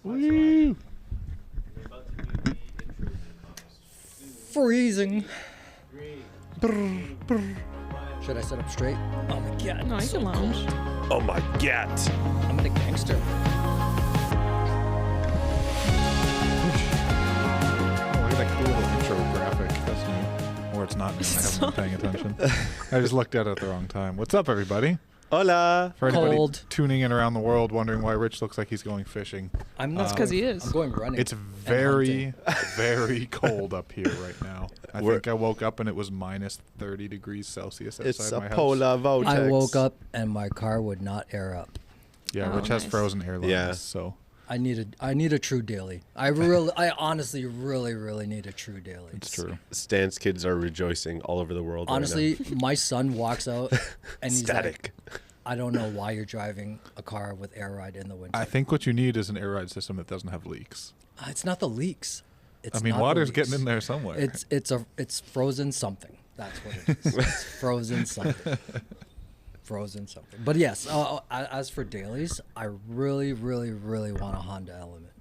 Woo! Freezing. Should I sit up straight? Oh my god. No, you can lounge. Oh my god. I'm a gangster. Oh, look at that cool little intro graphic. That's new. Or it's not new. I haven't been paying attention. I just looked at it at the wrong time. What's up, everybody? Hola. For anybody Cold. tuning in around the world wondering why Rich looks like he's going fishing. I'm That's not. because he is. I'm going running. It's very, very cold up here right now. I think I woke up and it was minus 30 degrees Celsius outside It's a my house. polar vortex. I woke up and my car would not air up. Yeah, Oh, Rich has nice. frozen air lines, Yeah. so I need a true daily. I honestly really need a true daily. it's true. Stan's kids are rejoicing all over the world. Honestly, right my son walks out and he's Static. like, I don't know why you're driving a car with air ride in the winter. I think what you need is an air ride system that doesn't have leaks. It's not the leaks. It's I mean, not the water's leaks. getting in there somewhere. It's frozen something. That's what it is. It's frozen something. Frozen something. But yes, as for dailies, I really want a Honda Element.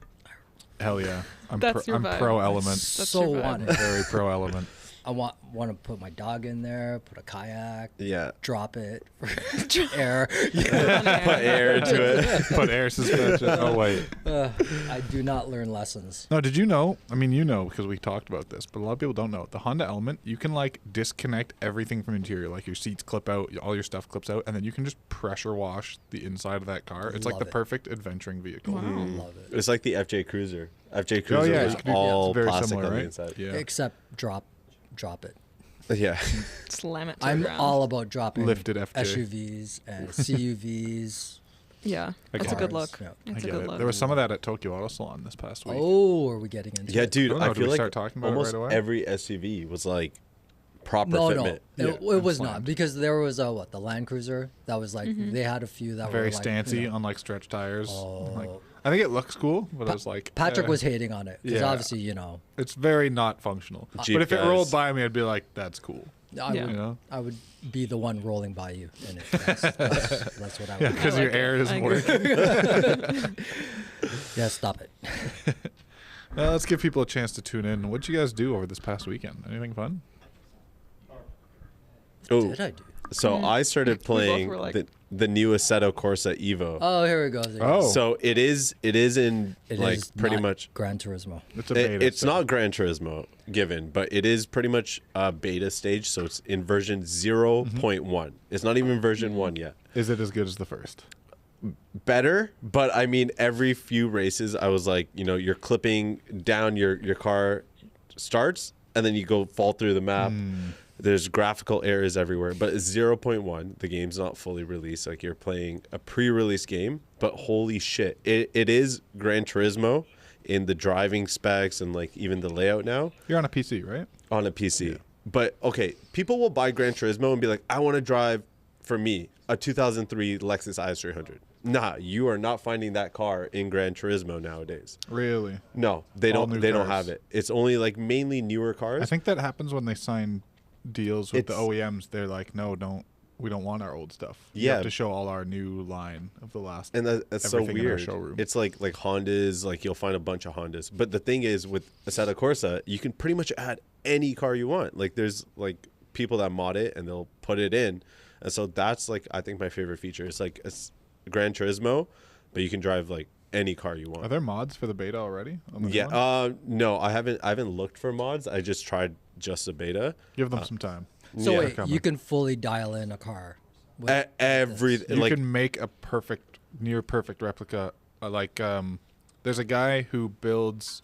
Hell yeah. I'm That's your vibe. pro element. That's so your vibe. want it. Very pro element. I want to put my dog in there, put a kayak, Yeah. drop it for air. Put air into it. Put air suspension. Oh, wait. I do not learn lessons. No, did you know? I mean, you know because we talked about this, but a lot of people don't know. The Honda Element, you can like disconnect everything from the interior. Like your seats clip out, all your stuff clips out, and then you can just pressure wash the inside of that car. It's like Love the it. perfect adventuring vehicle. Wow. Love it. It's like the FJ Cruiser. FJ Cruiser yeah, was you could do- all it's very plastic similar, on the right? inside. Yeah. Except drop it. Yeah. Slam it to the I'm ground. all about dropping Lifted FJ. SUVs and CUVs. Yeah, I that's a get good it. look. Yeah. I It's a get good it. look. There was some of that at Tokyo Auto Salon this past week. Oh, are we getting into Yeah, it? dude, I don't know, I do feel we like start talking about it almost right away? every SUV was like proper No, fitment. Yeah, it was and not slammed. because there was the Land Cruiser that was like they had a few that Very were like, stancy you know, on like stretch tires. Oh. Like, I think it looks cool, but I was like, Patrick was hating on it because Yeah. obviously It's very not functional. Jeep but if it guys. rolled by me, I'd be like, that's cool. I Yeah. would, You know? I would be the one rolling by you in it. That's what I would. Yeah, do. because I your like air it. isn't I agree. working. Yeah, stop it. Let's give people a chance to tune in. What'd you guys do over this past weekend? Anything fun? Oh, Did I do? so I started playing were like- the new Assetto Corsa Evo. Oh, here we go. Oh. So it is in It like is pretty not much. Gran Turismo. It's a beta. It's so- not Gran Turismo given, but it is pretty much a beta stage. So it's in version 0.1. It's not even version 1 yet. Is it as good as the first? Better, but I mean, every few races, I was like, you're clipping down your car starts, and then you go fall through the map. There's graphical errors everywhere, but it's 0.1. The game's not fully released. Like you're playing a pre-release game, but holy shit, it is Gran Turismo in the driving specs and like even the layout now You're on a PC, right? on a PC. But okay, people will buy Gran Turismo and be like, I want to drive, for me, a 2003 Lexus IS300. Nah, you are not finding that car in Gran Turismo nowadays. Really? No, they All don't. new They don't cars. have it. It's only like mainly newer cars. I think that happens when they sign deals with the It's- OEMs. They're like, no, we don't want our old stuff. You Yeah. have to show all our new line of the last. And that's so everything in our weird. showroom. It's like Hondas, like you'll find a bunch of Hondas. But the thing is, with Assetto Corsa, you can pretty much add any car you want. Like there's like people that mod it and they'll put it in, and so that's like I think my favorite feature. It's like a Gran Turismo, but you can drive like any car you want. Are there mods for the beta already? On the new one? Yeah. No, I haven't looked for mods. I just tried just the beta. Give them some time. So Yeah. wait, Coming. you can fully dial in a car. with Everything You like can make a near perfect replica. There's a guy who builds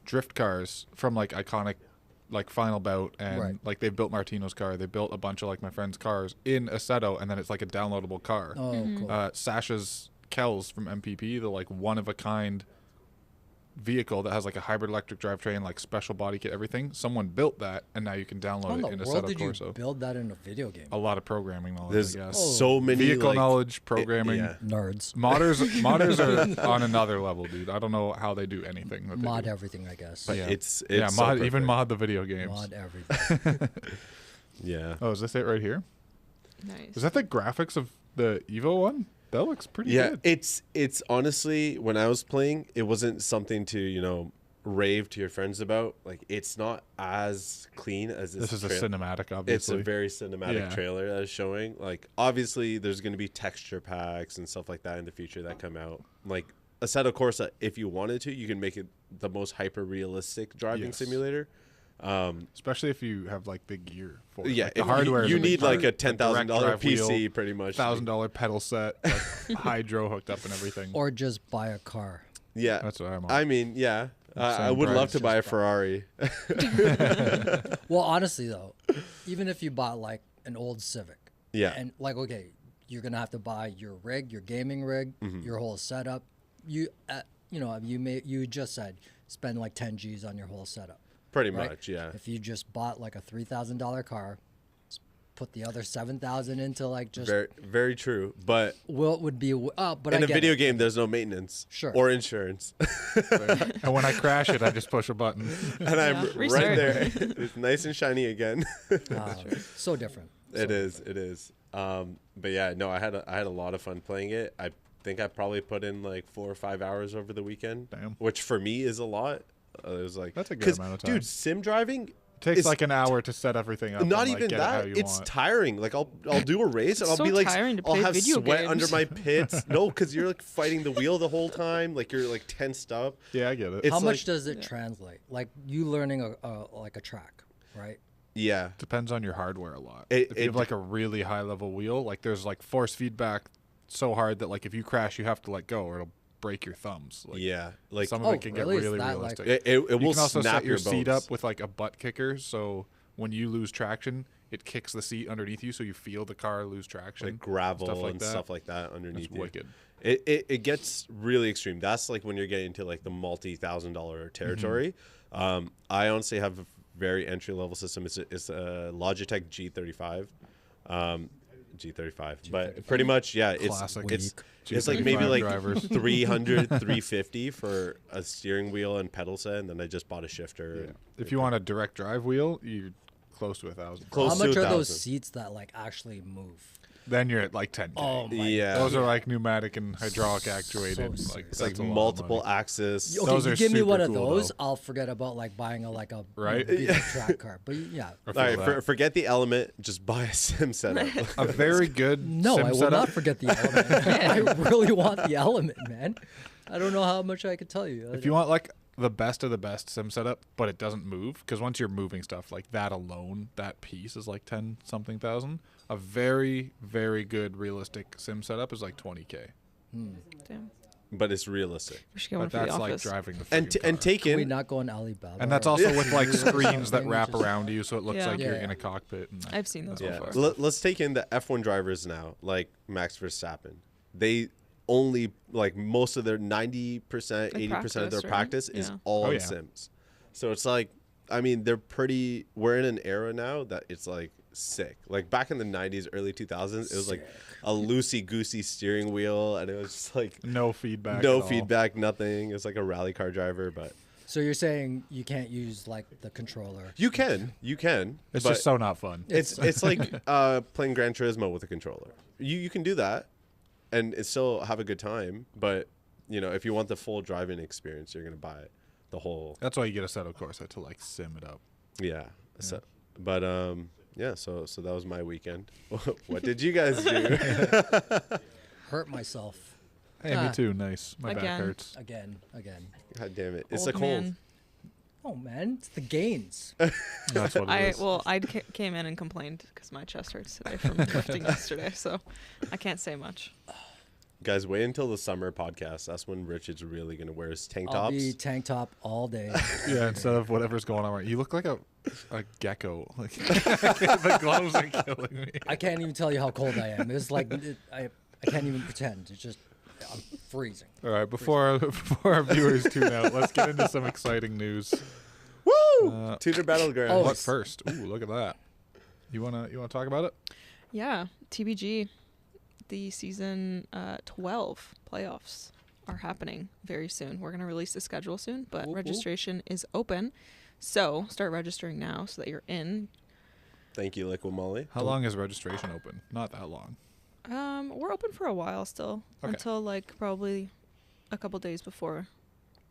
drift cars from like iconic, like Final Bout, and Right. like they built Martino's car. They built a bunch of like my friend's cars in Assetto, and then it's like a downloadable car. Oh, cool. Sasha's Kells from MPP, the like one of a kind vehicle that has like a hybrid electric drivetrain, like special body kit, everything. Someone built that, and now you can How download in it in the world Assetto did you Corsa. build that in a video game? A lot of programming knowledge, there's I guess. so many Vehicle like, knowledge, programming. yeah. Nerds. Modders are on another level, dude. I don't know how they do anything. That they Mod do. everything, I guess. But Yeah. it's Yeah, so mod even perfect. mod the video games. Mod everything. Yeah. Oh, is this it right here? Nice. Is that the graphics of the Evo one? That looks pretty Yeah, good. it's honestly, when I was playing, it wasn't something to, rave to your friends about. Like, it's not as clean as This is a cinematic, obviously. It's a very cinematic trailer that is showing. Like, obviously, there's going to be texture packs and stuff like that in the future that come out. Like, Assetto Corsa, if you wanted to, you can make it the most hyper-realistic driving simulator. Especially if you have like big gear for it. Yeah, Like, the hardware. you is a big need like a part. $10,000 direct drive PC, wheel, pretty much. $1,000 pedal set, like, hydro hooked up and everything. Or just buy a car. Yeah, That's what I'm on. I mean, yeah. I Same would love price. to buy a Ferrari. Well, honestly though, even if you bought like an old Civic, Yeah. and like, okay, you're gonna have to buy your rig, your gaming rig, your whole setup. You just said spend like 10 G's on your whole setup. Pretty right? much, yeah. If you just bought like a $3,000 car, put the other 7,000 into like just Very, very true. But what would be but in I a get video it. game, there's no maintenance or insurance. And when I crash it, I just push a button. And I'm right restart. there. It's nice and shiny again. So different. It is. But yeah, no, I had a lot of fun playing it. I think I probably put in like 4 or 5 hours over the weekend. Damn. Which for me is a lot. It was like, That's a good amount of time. Dude, sim driving Takes is like an hour to set everything up. not and, like, even get it how that. you It's want. tiring. Like I'll do a race and It's I'll be so like, tiring to I'll play have video sweat games. under my pits. No, because you're like fighting the wheel the whole time. Like you're like tensed up. Yeah, I get it. It's How like- much does it translate? Like you learning a track, right? Yeah. Depends on your hardware a lot. It- If you have it- like a really high level wheel, like there's like force feedback so hard that like if you crash, you have to let go or it'll break your thumbs. Like, Yeah. Like some of Oh, it can really? get Is really that, like- realistic. it You will can also snap set your your seat bones. up with like a butt kicker, so when you lose traction, it kicks the seat underneath you, so you feel the car lose traction. like gravel stuff like and that. stuff like that underneath It's you. wicked. It gets really extreme. That's like when you're getting into like the multi-$1,000 territory. Mm-hmm. I honestly have a very entry level system. It's a Logitech G35. G35. But pretty much, yeah, Classic. it's like maybe G35 like drivers. 300, 350 for a steering wheel and pedal set, and then I just bought a shifter. Yeah. If you want a direct drive wheel, you're close to 1,000. Close How to much are 1,000. those seats that like actually move? Then you're at like 10K. Oh my Yeah. Those are like pneumatic and hydraulic So actuated. sick. Like It's like that's a lot of multiple money. axis. Okay, Those you are give me super one of cool, those, though. I'll forget about like buying a Right? big track car. But yeah, I All feel right, that. forget the element. Just buy a sim setup. A very good no, sim I will setup. not forget the element. I really want the element, man. I don't know how much I could tell you. If you want like the best of the best sim setup, but it doesn't move, because once you're moving stuff like that alone, that piece is like 10 something thousand. A very, very good realistic sim setup is like 20K. Damn. But it's realistic. We should get one But for the that's like office. driving the And freaking and car. take can we in not go on Alibaba? And that's or- also with like screens that Something wrap just- around you, so it looks Yeah. like you're Yeah. in a cockpit. And I've seen those yeah. before. Let's take in the F1 drivers now, like Max Verstappen. They only like most of their 90%, 80% of their practice, right? practice is Yeah. all Oh, in yeah. sims. So it's like, I mean, we're in an era now that it's like sick. Like back in the 90s, early 2000s, it was like a loosey-goosey steering wheel, and it was just like no feedback. no at all. feedback, nothing. It's like a rally car driver, but So you're saying you can't use like the controller? you can. It's but just so not fun. It's like playing Gran Turismo with a controller. You can do that, and it still have a good time. But if you want the full driving experience, you're gonna buy the whole. That's why you get a Assetto Corsa to like sim it up. Yeah. So, but yeah. So that was my weekend. What did you guys do? Hurt myself Hey, Ah. me too. Nice. My back Again. hurts. again. God damn it! It's Old a cold. man. Oh man, it's the gains. That's what it is. I came in and complained because my chest hurts today from lifting yesterday, so I can't say much. Guys, wait until the summer podcast. That's when Rich is really gonna wear his tank I'll tops. be tank top all day. Yeah, instead of whatever's going on. Right, you look like a gecko. Like the gloves are killing me. I can't even tell you how cold I am. It's like I can't even pretend. It's just I'm freezing. All right, before our viewers tune out, let's get into some exciting news. Woo! Tutor Battlegrounds. Oh, What first? Ooh, look at that. You wanna talk about it? Yeah, TBG, the season 12 playoffs are happening very soon. We're going to release the schedule soon, but Whoop, whoop. registration is open. So start registering now so that you're in. Thank you, Liquid Molly. How long is registration open? Not that long. We're open for a while still, Okay. until like probably a couple days before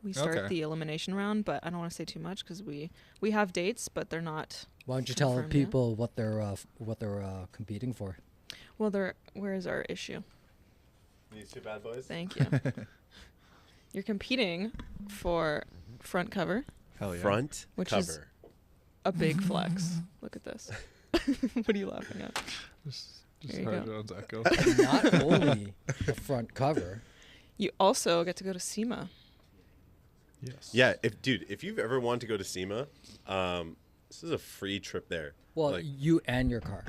we start Okay. the elimination round. But I don't want to say too much because we have dates, but they're not. Why don't you tell confirmed yet. people what they're competing for? Well, where is our issue? These two bad boys. Thank you. You're competing for front cover, Hell yeah. Front Which cover. is- a big flex. Look at this. What are you laughing at? Just There you Hard go. John's echo. Not only the front cover. You also get to go to SEMA. Yes. Yeah, if you've ever wanted to go to SEMA, this is a free trip there. Well, Like- you and your car.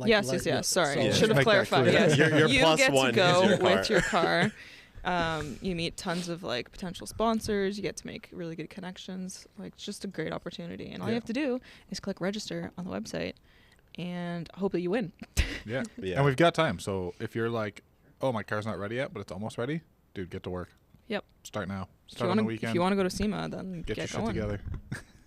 Yes. Sorry, so- Yeah. should have Make that clarified. clear. Yes, Your you plus get one to is go your car. with your car. You meet tons of like potential sponsors. You get to make really good connections. Like, it's just a great opportunity. And all you Yeah. have to do is click register on the website, and hope that you win. Yeah. Yeah. And we've got time. So if you're like, oh, my car's not ready yet, but it's almost ready, dude, get to work. Yep. Start now. If Start on the you weekend. want to go to SEMA, then get your shit going. together.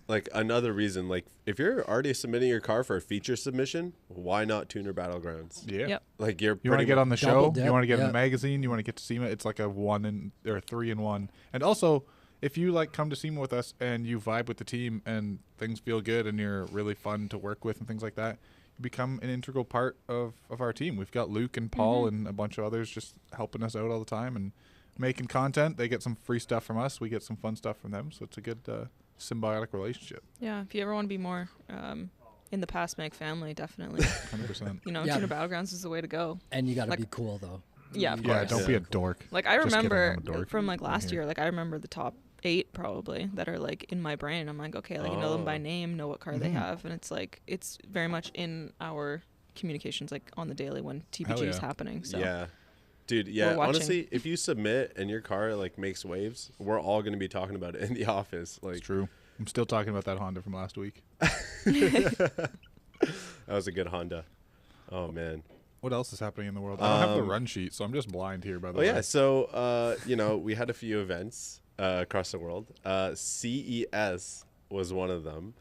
Like another reason, like if you're already submitting your car for a feature submission, why not Tuner Battlegrounds? Yeah. Yep. Like you're You want to pretty get on the Double show? dip, You want to get in yeah. the magazine? You want to get to SEMA? It's like a 3-in-1. And also, if you like come to SEMA with us and you vibe with the team and things feel good and you're really fun to work with and things like that, you become an integral part of our team. We've got Luke and Paul and a bunch of others just helping us out all the time and making content. They get some free stuff from us. We get some fun stuff from them. So it's a good symbiotic relationship. Yeah. If you ever want to be more in the PASMAG family, definitely. 100%. You Yeah. Tuner Battlegrounds is the way to go. And you got to Like- be cool, though. Yeah, of Yeah, course. don't be a dork. Like, I Just kidding, remember I'm a dork. from like I'm last here. year, like I remember the top 8 probably that are like in my brain. I'm like, okay, like I know them by Oh. name, know what car they Mhm. have, and it's like it's very much in our communications, like on the daily when TBG is yeah. happening. So Yeah. Dude, yeah, watching. honestly, if you submit and your car like makes waves, we're all going to be talking about it in the office. Like It's true. I'm still talking about that Honda from last week. that was a good Honda. Oh man. What else is happening in the world? I don't have the Um, run sheet, so I'm just blind here, by the Oh way. yeah, so we had a few events across the world. CES was one of them.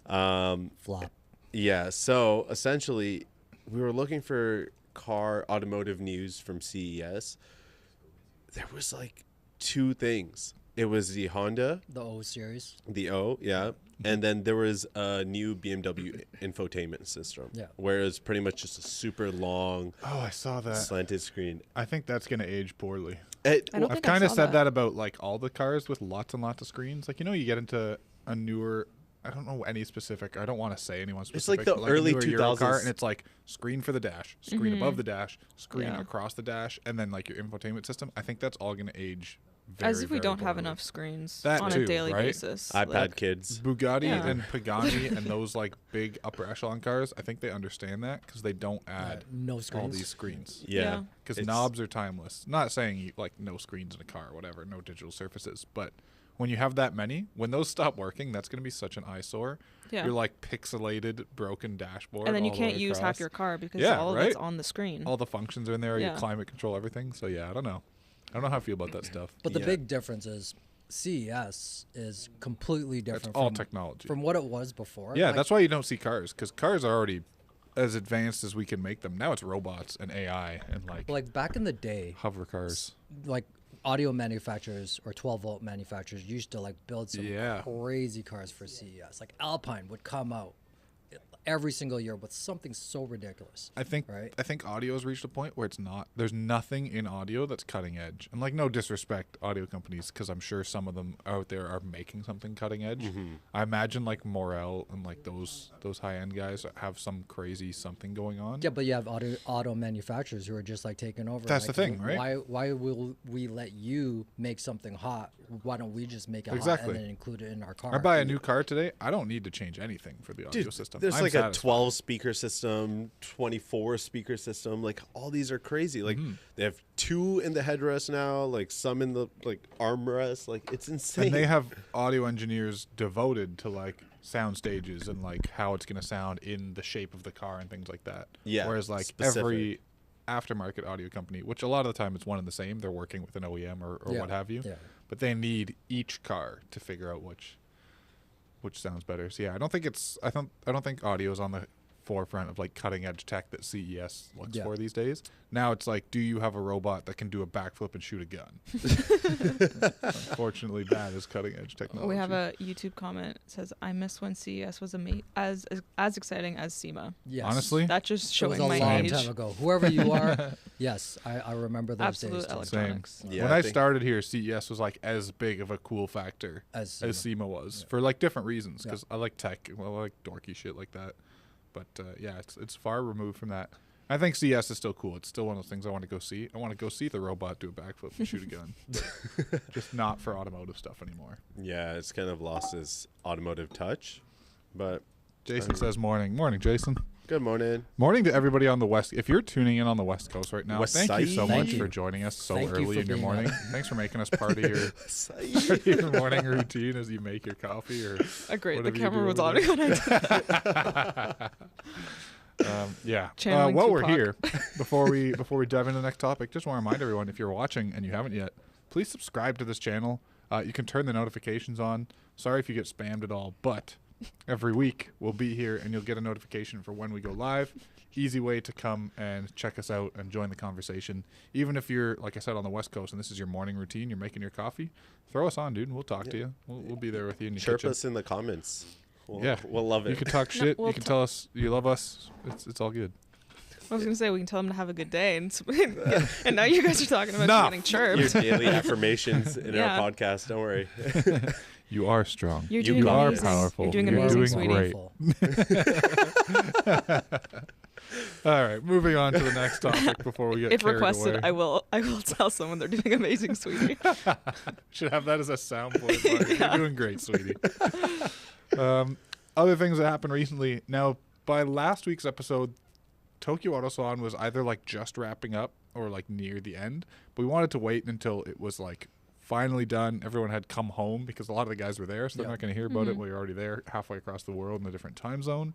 Flop. Yeah, so essentially, we were looking for car automotive news from CES. There was like 2 things. It was the Honda, The O series. the O, yeah, and then there was a new BMW infotainment system. Yeah. Where it's pretty much just a super long Oh, I saw that. slanted screen. I think that's going to age poorly. It, I don't I've think I kind of saw said that. that about like all the cars with lots and lots of screens. Like, you get into a newer, I don't know any specific, I don't want to say anyone specific. like the but early a newer Euro car, 2000s. and it's like screen for the dash, screen above the dash, screen Yeah. across the dash, and then like your infotainment system. I think that's all going to age very, as if we very don't have poorly. enough screens That on too, a daily right? basis. iPad Like, kids. Bugatti Yeah. and Pagani and those like big upper echelon cars, I think they understand that because they don't add No screens. all these screens. Yeah. Yeah. Because It's- knobs are timeless. Not saying like no screens in a car or whatever, no digital surfaces, but when you have that many, when those stop working, that's going to be such an eyesore. Yeah. You're like pixelated, broken dashboard. and then you all the can't way use half across. your car because Yeah, all of right? it's on the screen. All the functions are in there. Yeah. You climate control everything. So yeah, I don't know. I don't know how I feel about that stuff. But the Yeah. big difference is CES is completely That's different all from, technology. from what it was before. Yeah, Like, that's why you don't see cars because cars are already as advanced as we can make them. Now it's robots and AI and like back in the day, hover cars. like audio manufacturers or 12-volt manufacturers used to like build some Yeah. crazy cars for CES. Like Alpine would come out every single year with something so ridiculous. I think Right. I think audio has reached a point where it's not. There's nothing in audio that's cutting edge. And like no disrespect, audio companies, because I'm sure some of them out there are making something cutting edge. Mm-hmm. I imagine like Morel and like those high end guys have some crazy something going on. Yeah, but you have auto manufacturers who are just like taking over. That's the like, thing, right? Why will we let you make something hot? Why don't we just make it hot Exactly. and then include it in our car? I buy a new car today. I don't need to change anything for the audio Dude, system. there's I'm like satisfied. a 12 speaker system, 24 speaker system. Like all these are crazy. Like Mm-hmm. they have 2 in the headrest now, like some in the like armrest. Like it's insane. And they have audio engineers devoted to like sound stages and like how it's going to sound in the shape of the car and things like that. Yeah, Whereas like specific. every aftermarket audio company, which a lot of the time it's one and the same, they're working with an OEM or Yeah, what have you. yeah. But they need each car to figure out which sounds better. So yeah, I don't think audio is on the forefront of like cutting edge tech that CES looks Yeah. for these days. Now it's like, do you have a robot that can do a backflip and shoot a gun? Unfortunately, that is cutting edge technology. We have a YouTube comment. It says, "I miss when CES was as exciting as SEMA." Yes. Honestly, That just It was showing a my long age. time ago. Whoever you are, yes, I remember those Absolute days. too. electronics. Yeah, when I I think- started here, CES was like as big of a cool factor As as SEMA. SEMA was for like different reasons. Yeah. Because I like tech, well, I like dorky shit like that. But yeah, it's far removed from that. I think CES is still cool. It's still one of those things I want to go see. I want to go see the robot do a backflip and shoot a gun. Just not for automotive stuff anymore. Yeah, it's kind of lost its automotive touch. But Jason says morning. Morning, Jason. good morning. Morning to everybody on the West. If you're tuning in on the West Coast right now, West thank you so Side. Thank much you. for joining us so Thank you early for in your being morning. up. Thanks for making us part of your morning routine as you make your coffee or Great. The whatever you camera do was over on me when I did. Yeah. Channeling While we're Tupac. here, before we dive into the next topic, just want to remind everyone, if you're watching and you haven't yet, please subscribe to this channel. You can turn the notifications on. Sorry if you get spammed at all, but every week we'll be here and you'll get a notification for when we go live. Easy way to come and check us out and join the conversation. Even if you're, like I said, on the West Coast and this is your morning routine, you're making your coffee, throw us on, dude, and we'll talk to you. We'll be there with you in your Chirp kitchen. us in the comments. Yeah. We'll love it. You can talk shit. we'll You can tell us you love us. It's all good. I was gonna say we can tell them to have a good day, and now you guys are talking about Nah. getting chirped. Your daily affirmations in Yeah. our podcast. Don't worry. You are strong. You're You doing are amazing. powerful. You're doing You're amazing, doing sweetie. great. All right, moving on to the next topic before we get If carried requested, away. I will tell someone they're doing amazing, sweetie. Should have that as a soundboard. Mark. You're doing great, sweetie. Other things that happened recently. Now, by last week's episode, Tokyo Auto Salon was either like just wrapping up or like near the end. But we wanted to wait until it was like finally done. Everyone had come home because a lot of the guys were there, so they're Yeah. not going to hear about it while you're already there, halfway across the world in a different time zone.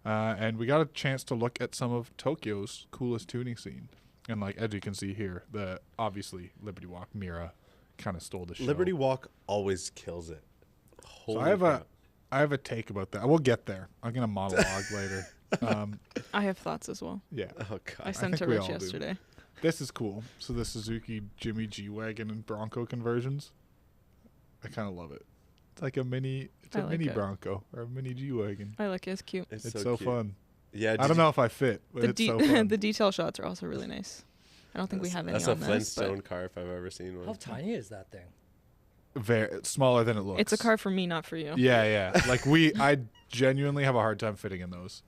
And we got a chance to look at some of Tokyo's coolest tuning scene. And like as you can see here, the obviously Liberty Walk Mira kind of stole the show. Liberty Walk always kills it. So Holy I have crap. I have a take about that. We'll get there. I'm gonna monologue later. I have thoughts as well. Yeah, Oh I god. sent think to we Rich all do. yesterday. this is cool. So the Suzuki Jimmy G Wagon and Bronco conversions, I kind of love it. It's like a mini. It's I a like mini it. Bronco or a mini G Wagon. I like it. It's cute. It's so cute. fun. Yeah. I don't know if I fit, but The, it's so fun. the detail shots are also really nice. I don't think we have any That's a on this, Flintstone but car if I've ever seen one. How tiny is that thing? Very smaller than it looks. it's a car for me, not for you. Yeah, yeah. Like I genuinely have a hard time fitting in those.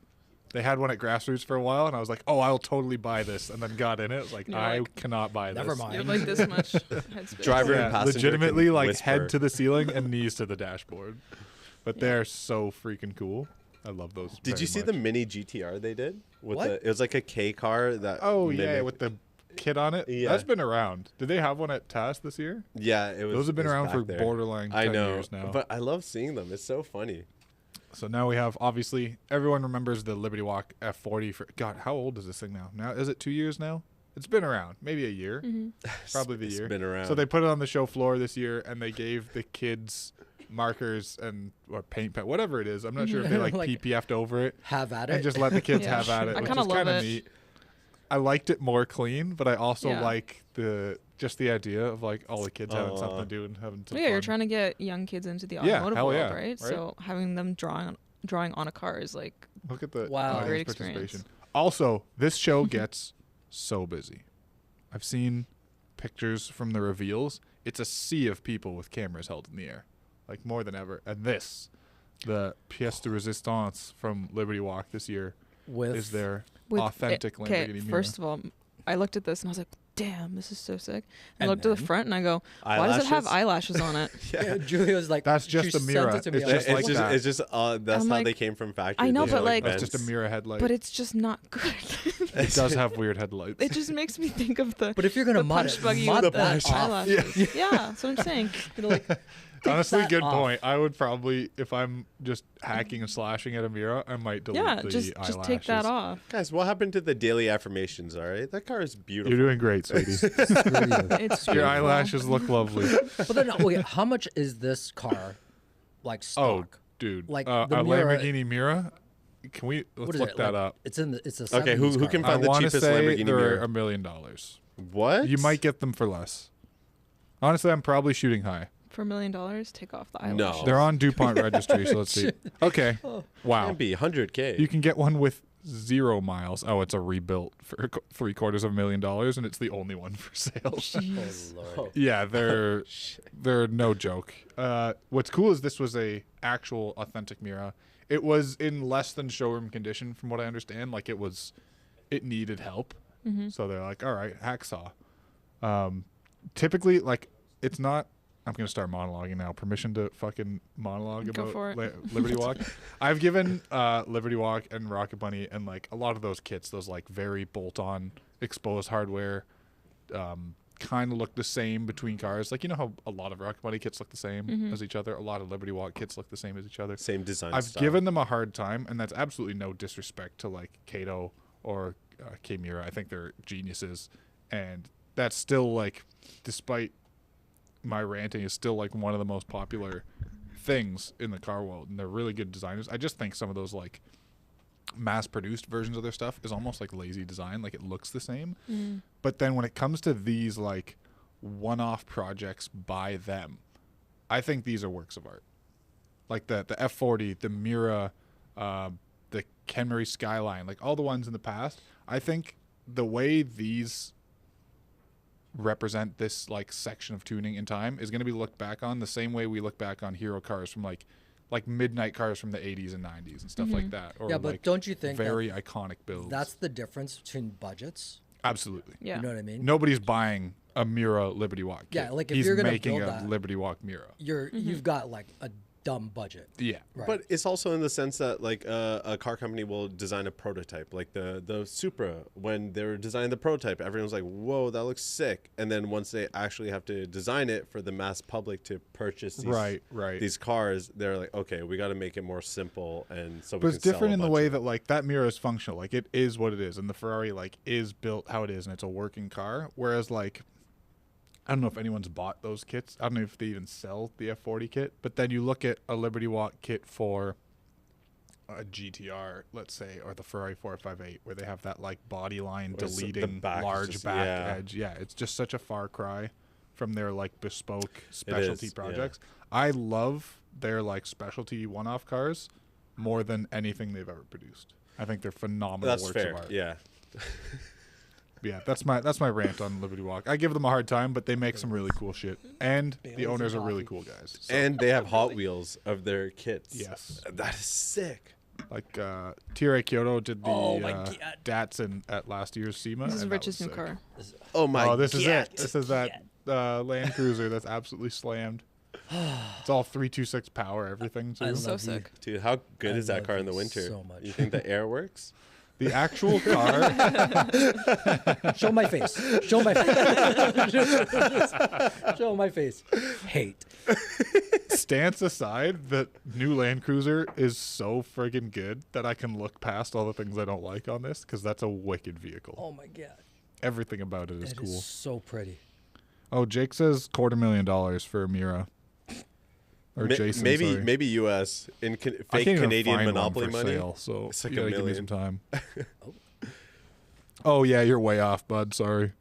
They had one at Grassroots for a while, and I was like, "Oh, I'll totally buy this," and then got in it. I was like, You're "I like, cannot buy Never this." mind. You have like this much headspace. Driver and Yeah, passenger legitimately can like whisper. head to the ceiling and knees to the dashboard. But they're so freaking cool. I love those. Did very you see much. the mini GTR they did? With What? it was like a K car that. Oh yeah, mimicked- with the kit on it. Yeah. That's been around. Did they have one at TAS this year? Yeah, it was. Those have been it was around back for there. borderline 10 I know, years now. but I love seeing them. It's so funny. So now we have, obviously, everyone remembers the Liberty Walk F40 for, God, how old is this thing now? Now, is it 2 years now? It's been around, maybe a year, probably the It's year. been around. So they put it on the show floor this year, and they gave the kids markers and or paint pen, whatever it is. I'm not sure if they like, Like- PPF'd over it Have at and it. just let the kids Yeah. have at it, I which kinda is love kind of it. neat. I liked it more clean, but I also Yeah. like the idea of like all the kids having something Aw. to do and having some Well, yeah, you're fun. trying to get young kids into the Yeah, automotive hell world, yeah, right? right? So having them drawing on a car is like Look at the Wow. audience Great participation. experience. Also, this show gets so busy. I've seen pictures from the reveals. It's a sea of people with cameras held in the air, like more than ever. And this, the pièce de résistance from Liberty Walk this year, with is their with authentic Okay, Lamborghini Miura. first of all, I looked at this and I was like, "Damn, this is so sick." And I And looked at the then? front and I go, "Why does it have Eyelashes? eyelashes on it?" Yeah, Julia was like, That's just she a sent Miura. it to me. It's I was just like what? that. It's just that's I'm how like- they came from factory. I know, They but have, like- That's just a vents. mirror headlight. But it's just not good. It does have weird headlights. It just makes me think of the But if you're gonna the mud punch it, buggy mud with the that off. eyelashes. Yeah, that's what I'm saying. You know, like, Honestly, that good off. point. I would probably, if I'm just hacking and slashing at a Miura, I might delete Yeah, the just eyelashes. take that off. Guys, what happened to the daily affirmations? All right, that car is beautiful. You're doing great, sweetie. Screw you. It's Your beautiful. eyelashes look lovely. But then, okay, how much is this car, like Oh, stock? dude. Like, a the Miura- Lamborghini Miura Can we What let's is look it? that Like, up? It's a Okay, who 70s car. can I find the want to cheapest say Lamborghini they're mirror? $1 million. What? You might get them for less. Honestly, I'm probably shooting high. For $1 million, take off the No. eyelashes. They're on DuPont registry, so let's see. Okay. Wow. Can't be 100K. You can get one with 0 miles. Oh, it's a rebuilt for $750,000, and it's the only one for sale. Jeez. Oh, Lord. Yeah, they're no joke. What's cool is this was a actual authentic Miura. It was in less than showroom condition, from what I understand. Like it needed help, so they're like, all right, hacksaw. Typically, like it's not. I'm gonna start monologuing now. Permission to fucking monologue Go about for it. Liberty Walk. I've given Liberty Walk and Rocket Bunny and like a lot of those kits, those like very bolt-on exposed hardware, kind of look the same between cars. Like you know how a lot of Rocket Bunny kits look the same as each other. A lot of Liberty Walk kits look the same as each other. Same design I've style. given them a hard time, and that's absolutely no disrespect to like Kato or K-Mura. I think they're geniuses, and that's still like, despite my ranting, is still like one of the most popular things in the car world, and they're really good designers. I just think some of those like mass-produced versions of their stuff is almost like lazy design. Like it looks the same, but then when it comes to these like one-off projects by them, I think these are works of art. Like the F40, the Miura, the Camry Skyline, like all the ones in the past. I think the way these represent this like section of tuning in time is going to be looked back on the same way we look back on hero cars from like midnight cars from the 80s and 90s and stuff like that. Or Yeah, but like don't you think very iconic builds? that's the difference between budgets? Absolutely. Yeah. You know what I mean? Nobody's buying a Miura Liberty Walk kit. Yeah, like if he's you're gonna making build a that- Liberty Walk Miura. You've got like a dumb budget. Yeah. Right. But it's also in the sense that like a car company will design a prototype, like the Supra. When they were designing the prototype, everyone was like, "Whoa, that looks sick!" And then once they actually have to design it for the mass public to purchase these cars, they're like, "Okay, we got to make it more simple." And so, But we it's can different sell in a the bunch way of that like that Miura is functional. Like it is what it is, and the Ferrari like is built how it is, and it's a working car. Whereas like, I don't know if anyone's bought those kits. I don't know if they even sell the F40 kit. But then you look at a Liberty Walk kit for a GTR, let's say, or the Ferrari 458, where they have that like body line Or the deleting back is large just- back yeah. edge. Yeah, it's just such a far cry from their like bespoke is, specialty yeah. projects. I love their like specialty one-off cars more than anything they've ever produced. I think they're phenomenal That's works fair. of art. Yeah. Yeah, that's my rant on Liberty Walk. I give them a hard time, but they make some really cool shit, and the Baileys owners and are really coffee. cool guys. So, And they have Hot Wheels of their kits. yes, That is sick. like TRA Kyoto did the Oh my God. Datsun at last year's SEMA. This is and that Rich's was new sick. car. Oh my! Oh, this is God. it. This is that Land Cruiser that's absolutely slammed. It's all 326 power, everything. Too. I So love you. sick. Dude, how good I is that love car in you the winter? so much. You think the air works? The actual car, Show my face. Show my face. Show my face. Hate. stance aside, the new Land Cruiser is so friggin' good that I can look past all the things I don't like on this, because that's a wicked vehicle. Oh my god. Everything about it is It cool. is so pretty. Oh, Jake says $250,000 for a Mira. Or Jason, sorry. maybe U.S. in I fake can't even Canadian find one monopoly for money. sale, so It's like you $1 gotta give me some million. time. Oh yeah, you're way off, bud. Sorry.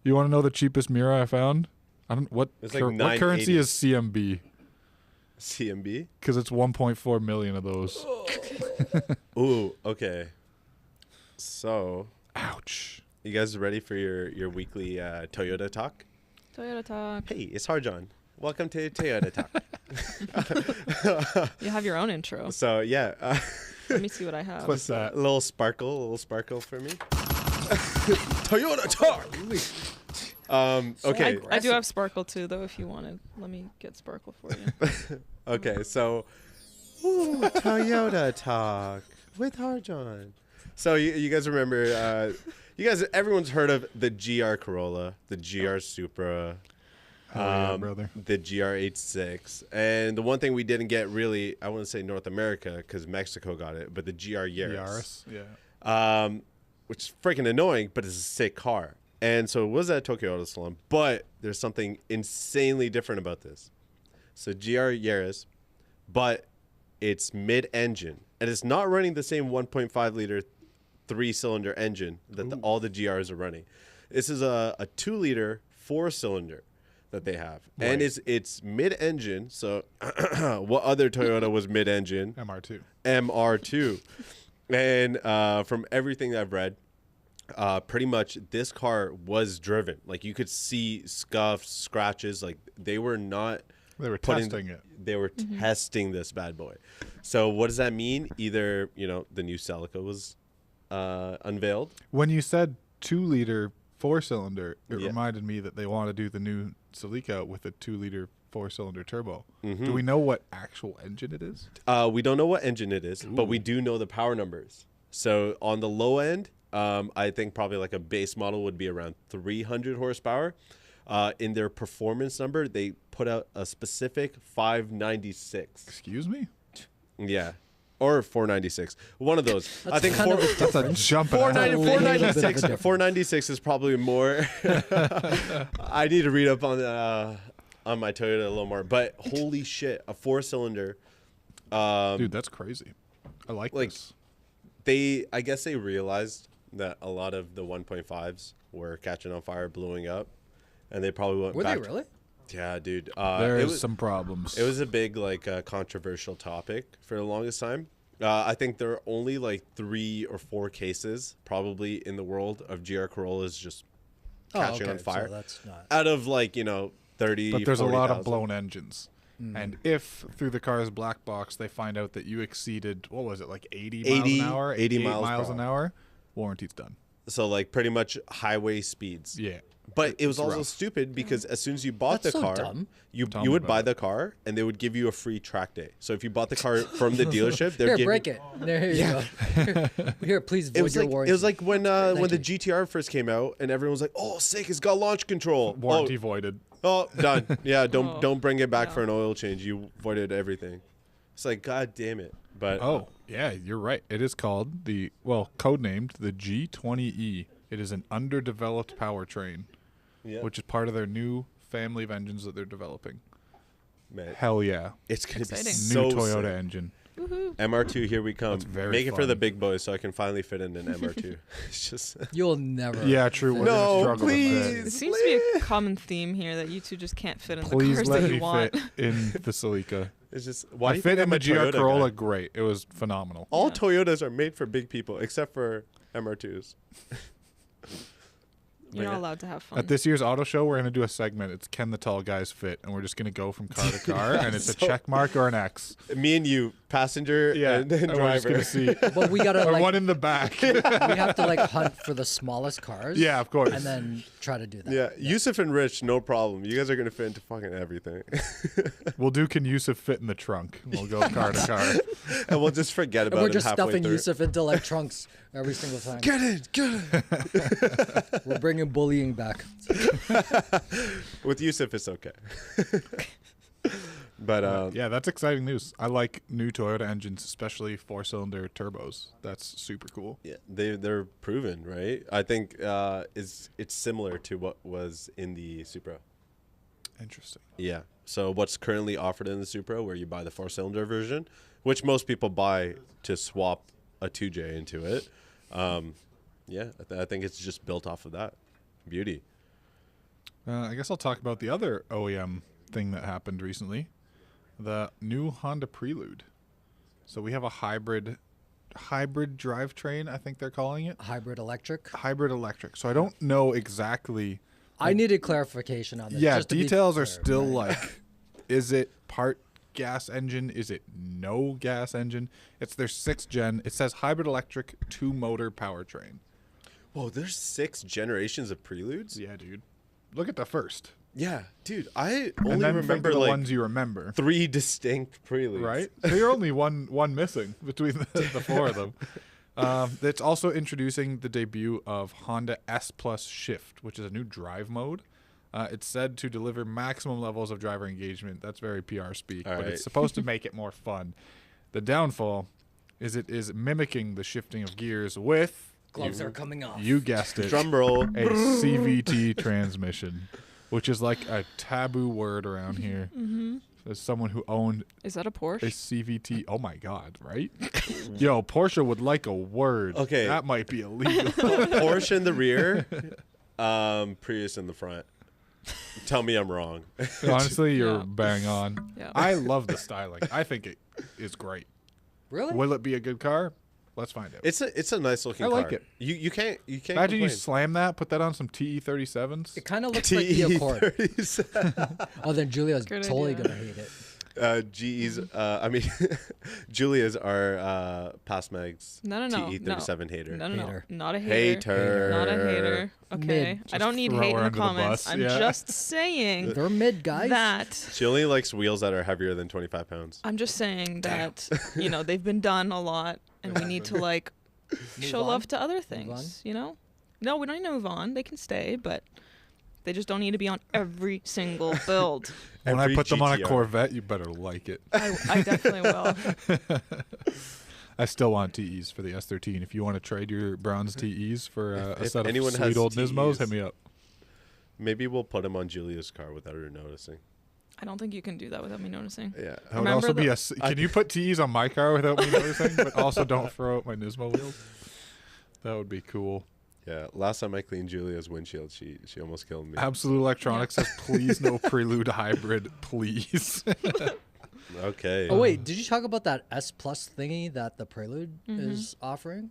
You want to know the cheapest Mira I found? I don't what It's like what currency $980. is CMB? CMB. Because it's 1.4 million of those. Ooh, okay. So, Ouch. you guys ready for your weekly Toyota talk? Toyota talk. Hey, it's Harjon. Welcome to Toyota talk. You have your own intro. So yeah, Let me see what I have. What's that? a little sparkle for me. Toyota talk. Okay. I do have Sparkle too, though. If you wanted, let me get Sparkle for you. Okay, so Toyota talk with Harjon. So you guys remember? Everyone's heard of the GR Corolla, the GR Supra, Hell yeah, brother. the GR86, and the one thing we didn't get really, I wouldn't say North America because Mexico got it, but the GR Yaris. Yeah. Which is freaking annoying, but it's a sick car. And so it was at Tokyo Auto Salon, but there's something insanely different about this. So GR Yaris, but it's mid-engine and it's not running the same 1.5 liter 3-cylinder engine that all the GRs are running. This is a 2-liter 4-cylinder that they have, and it's mid-engine. So, what other Toyota was mid-engine? MR2, and from everything I've read, pretty much this car was driven. Like you could see scuffs, scratches. Like they were not. They were testing it. They were testing this bad boy. So what does that mean? Either the new Celica was unveiled. When you said 2-liter 4-cylinder, it reminded me that they want to do the new Celica with a 2-liter 4-cylinder turbo. Do we know what actual engine it is? We don't know what engine it is, but we do know the power numbers. So on the low end, I think probably like a base model would be around 300 horsepower. In their performance number, they put out a specific 596. Excuse me? Yeah. Or 496. One of those. That's I think That's a jump. 496. 496 is probably more. I need to read up on my Toyota a little more. But holy shit, a 4-cylinder. Dude, that's crazy. I like this. I guess they realized that a lot of the 1.5s were catching on fire, blowing up, and they probably went back. Were they really? Yeah, dude. There's some problems. It was a big, controversial topic for the longest time. I think there are only, 3 or 4 cases probably in the world of GR Corollas just catching on fire. So that's not... Out of, 30, But there's 40, a lot 000. of blown engines. And if through the car's black box they find out that you exceeded, 80 miles an hour? 80 miles an hour, warranty's done. So, pretty much highway speeds. Yeah. But it was also rough. stupid because as soon as you bought That's the so car, dumb. you Tell me would about buy it. the car and they would give you a free track day. So if you bought the car from the dealership, they'd Here, give break you, it. There you go. Here, please void your warranty. It was like when the you. GTR first came out and everyone was like, "Oh, sick! It's got launch control." Warranty voided. Oh, done. Yeah, Oh, don't bring it back no. for an oil change. You voided everything. It's like, God damn it. But Oh, yeah, you're right. It is called codenamed the G20E. It is an underdeveloped powertrain, yeah, which is part of their new family of engines that they're developing. man, Hell yeah. it's gonna be Exciting. so New Toyota sick. engine. Woohoo. MR2, here we come. That's very Make it for the fun. big boys so I can finally fit in an MR2. It's just You'll never. Yeah, true. We're No, gonna struggle with please. It seems to be a common theme here that you two just can't fit in that. the Please cars let that me you want. fit in the Celica. it's just why do I you fit think in I'm the a GR Toyota Corolla guy? great. It was phenomenal. All Yeah. Toyotas are made for big people except for MR2s. You're Yeah. not allowed to have fun. At this year's auto show, we're going to do a segment. It's Can the Tall Guys Fit? And we're just going to go from car to car, and it's a So- check mark or an X. Me and you, passenger and we're just driver. going to see. But we gotta Or like one in the back. we have to hunt for the smallest cars. Yeah, of course. And then try to do that. Yeah, Yusuf and Rich, no problem. You guys are gonna fit into fucking everything, We'll do Can Yusuf fit in the trunk? We'll go car to car. and we'll just forget And about we're it just halfway stuffing through. Yusuf into trunks every single time. Get it. We're bringing bullying back. With Yusuf, it's okay. But Yeah, that's exciting news. I like new Toyota engines, especially 4-cylinder turbos. That's super cool. yeah, they're proven, right? I think it's similar to what was in the Supra. Interesting. Yeah. So what's currently offered in the Supra, where you buy the 4-cylinder version, which most people buy to swap a 2J into it. Yeah, I think it's just built off of that. Beauty. I guess I'll talk about the other OEM thing that happened recently. The new Honda Prelude. So we have a hybrid drivetrain, I think they're calling it. Hybrid electric. Hybrid electric. So I don't know exactly. I needed clarification on this. Yeah, just to be details are clear, still right? is it part gas engine? Is it no gas engine? It's their 6th gen. It says hybrid electric 2-motor powertrain. Whoa, there's 6 generations of Preludes? Yeah, dude. Look at the first. Yeah, dude. I And only then think remember of the like ones you remember. 3 distinct Preludes. Right? So you're only one missing between the 4 of them. It's also introducing the debut of Honda S Plus Shift, which is a new drive mode. It's said to deliver maximum levels of driver engagement. That's very PR speak, All but right. it's supposed to make it more fun. The downfall is it is mimicking the shifting of gears with, Gloves are coming off. you guessed it, Drum roll. a CVT transmission, which is like a taboo word around here. as someone who owned Is that a Porsche? a CVT. Oh my God, right? Yo, Porsche would like a word. Okay. That might be illegal. Porsche in the rear, Prius in the front. Tell me I'm wrong. Honestly, you're Yeah. bang on. Yeah. I love the styling. I think it is great. Really? Will it be a good car? Let's find out. It's a nice looking I car. like it. You can't Imagine complain. you slam that, put that on some TE37s. It kind of looks like the Accord. TE30s. Oh, then Julia's Good totally idea. gonna hate it. GE's. I mean, Julia's are PASMAG's No. TE37 hater. No. Hater. Not a hater. Hater. Not a hater. Okay. Mid. I don't need throw hate her in the under the comments. bus, I'm yeah. just saying They're mid guys. that. She only likes wheels that are heavier than 25 pounds. I'm just saying that, they've been done a lot and we need to like show on? love to other on? things, No, we don't need to move on. They can stay, but they just don't need to be on every single build. When I Every put them on a GTR. Corvette, you better like it. I definitely will. I still want TEs for the S13. If you want to trade your bronze TEs for a If set of anyone sweet has old Nismos, TEs, hit me up. Maybe we'll put him on Julia's car without her noticing. I don't think you can do that without me noticing. Yeah. That would Remember also be the- Can you put TEs on my car without me noticing, but also don't throw out my Nismo wheels? That would be cool. Yeah. Last time I cleaned Julia's windshield, she almost killed me. Absolute Electronics says, please no Prelude hybrid, please. Okay. Oh wait, did you talk about that S Plus thingy that the Prelude is offering?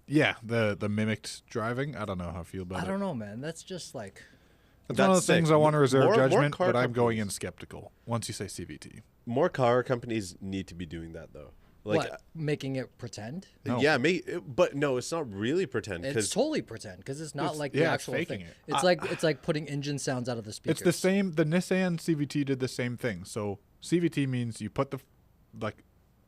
Yeah, the mimicked driving. I don't know how I feel about it. I don't know, man. That's just like It's one of That's those things sick. I want to reserve More judgment, car but I'm going in companies. skeptical once you say CVT. More car companies need to be doing that though. Like, what, making it pretend. No. yeah, but no, it's not really pretend It's because totally pretend because it's not It's- like yeah, the it's actual faking thing. it. It's like putting engine sounds out of the speakers. It's the same. The Nissan CVT did the same thing. So CVT means you put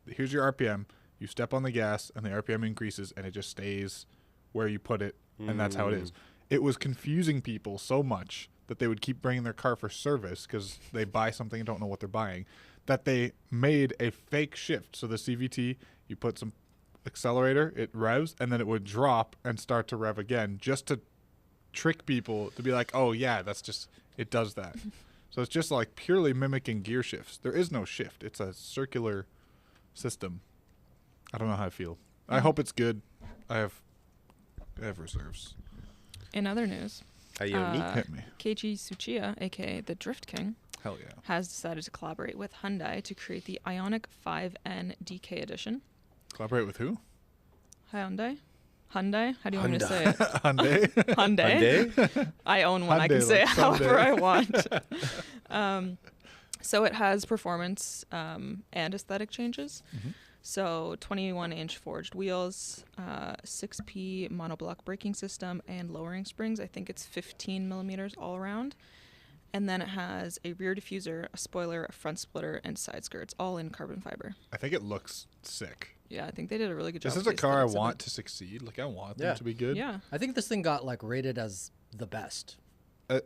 here's your RPM. You step on the gas, and the RPM increases, and it just stays where you put it, and that's how it is. It was confusing people so much that they would keep bringing their car for service because they buy something and don't know what they're buying, that they made a fake shift. So the CVT, you put some accelerator, it revs, and then it would drop and start to rev again, just to trick people to be like, oh yeah, that's just, it does that. So it's just like purely mimicking gear shifts. There is no shift. It's a circular system. I don't know how I feel. I hope it's good. I have reserves. In other news, Ioniq. Hit me. Keiichi Tsuchiya, aka the Drift King, Hell yeah. has decided to collaborate with Hyundai to create the Ioniq 5N DK edition. Collaborate with who? Hyundai? How do you want me to say it? Hyundai. Hyundai. Hyundai? I own one. I Hyundai, can say it like however someday. I want. So it has performance and aesthetic changes. Mhm. So 21-inch forged wheels, 6P monoblock braking system, and lowering springs. I think it's 15 millimeters all around. And then it has a rear diffuser, a spoiler, a front splitter, and side skirts, all in carbon fiber. I think it looks sick. Yeah, I think they did a really good job. This is with a the car I aesthetics of want it. to succeed. Like I want Yeah. them to be good. Yeah. I think this thing got like rated as the best.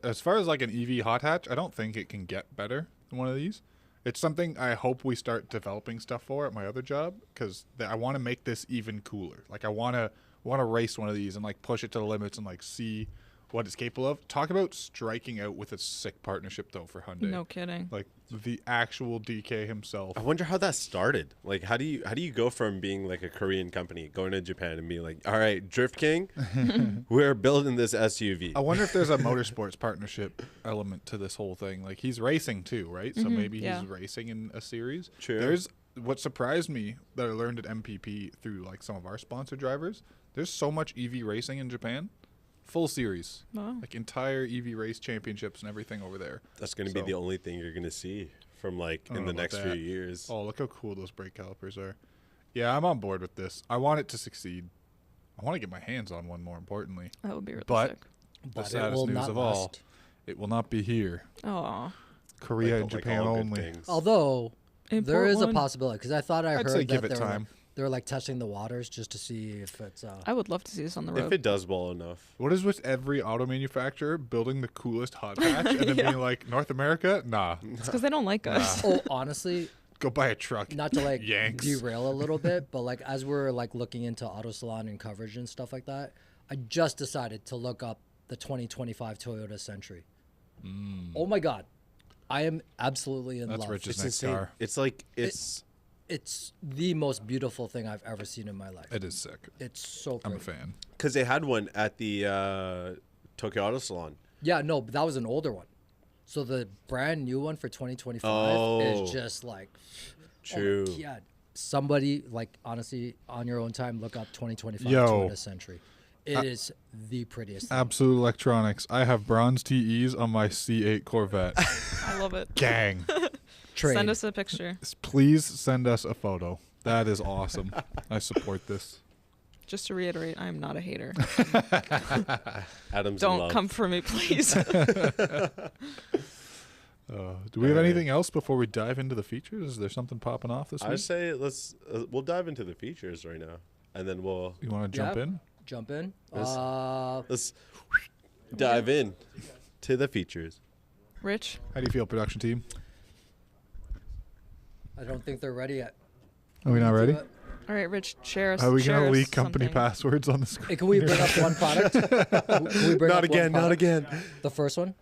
As far as like an EV hot hatch, I don't think it can get better than one of these. It's something I hope we start developing stuff for at my other job because I want to make this even cooler. Like I want to race one of these and like push it to the limits and like see what it's capable of. Talk about striking out with a sick partnership though for Hyundai. No kidding. Like the actual DK himself. I wonder how that started. Like, how do you go from being like a Korean company going to Japan and being like, all right, Drift King, we're building this SUV. I wonder if there's a motorsports partnership element to this whole thing. Like he's racing too, right? So maybe yeah. he's racing in a series. True. There's what surprised me that I learned at MPP through like some of our sponsor drivers. There's so much EV racing in Japan. Full series. Wow. Like entire EV race championships and everything over there. That's going to be So- the only thing you're going to see from like I don't in the know about next few that. years. Oh, look how cool those brake calipers are. Yeah, I'm on board with this. I want it to succeed. I want to get my hands on one more importantly. That would be really But sick. the But it saddest will news not of all, last. it will not be here. Oh. Korea Like- and like Japan all good only. things. Although there is a one. possibility because I thought I I'd heard say that give it they were, time. they were like testing the waters just to see if it's. I would love to see this on the road. If it does well enough. What is with every auto manufacturer building the coolest hot hatch and then being like, North America? Nah. It's because they don't like us. Oh, honestly, Go buy a truck. not to like Yanks. derail a little bit, but like as we're like looking into Auto Salon and coverage and stuff like that, I just decided to look up the 2025 Toyota Century. Oh my God. I am absolutely in That's love. Rich's It's next insane. car. It's like it's It's the most beautiful thing I've ever seen in my life. It is sick. It's so I'm pretty. a fan. because they had one at the Tokyo Auto Salon. Yeah, no, but that was an older one. So the brand new one for 2025 Oh. is just like True. Oh, yeah, somebody like honestly on your own time look up 2025 Yo. Toyota Century. It is the prettiest thing. Absolute Electronics. I have bronze TEs on my C8 Corvette. I love it. Gang. Trade. Send us a picture. Please send us a photo. That is awesome. I support this. Just to reiterate, I am not a hater. Adam's in Don't love. come for me, please. Do we have anything else before we dive into the features? Is there something popping off this I week? say let's we'll dive into the features right now, and then we'll You want to jump Yeah. in? Jump in. let's dive in to the features. Rich, How do you feel, production team? I don't think they're ready yet. Are we not ready? all right, Rich, share us. Are we share going to us leak company something. passwords on the screen? Hey, can we bring up one product? Can we bring up one product? again. The first one,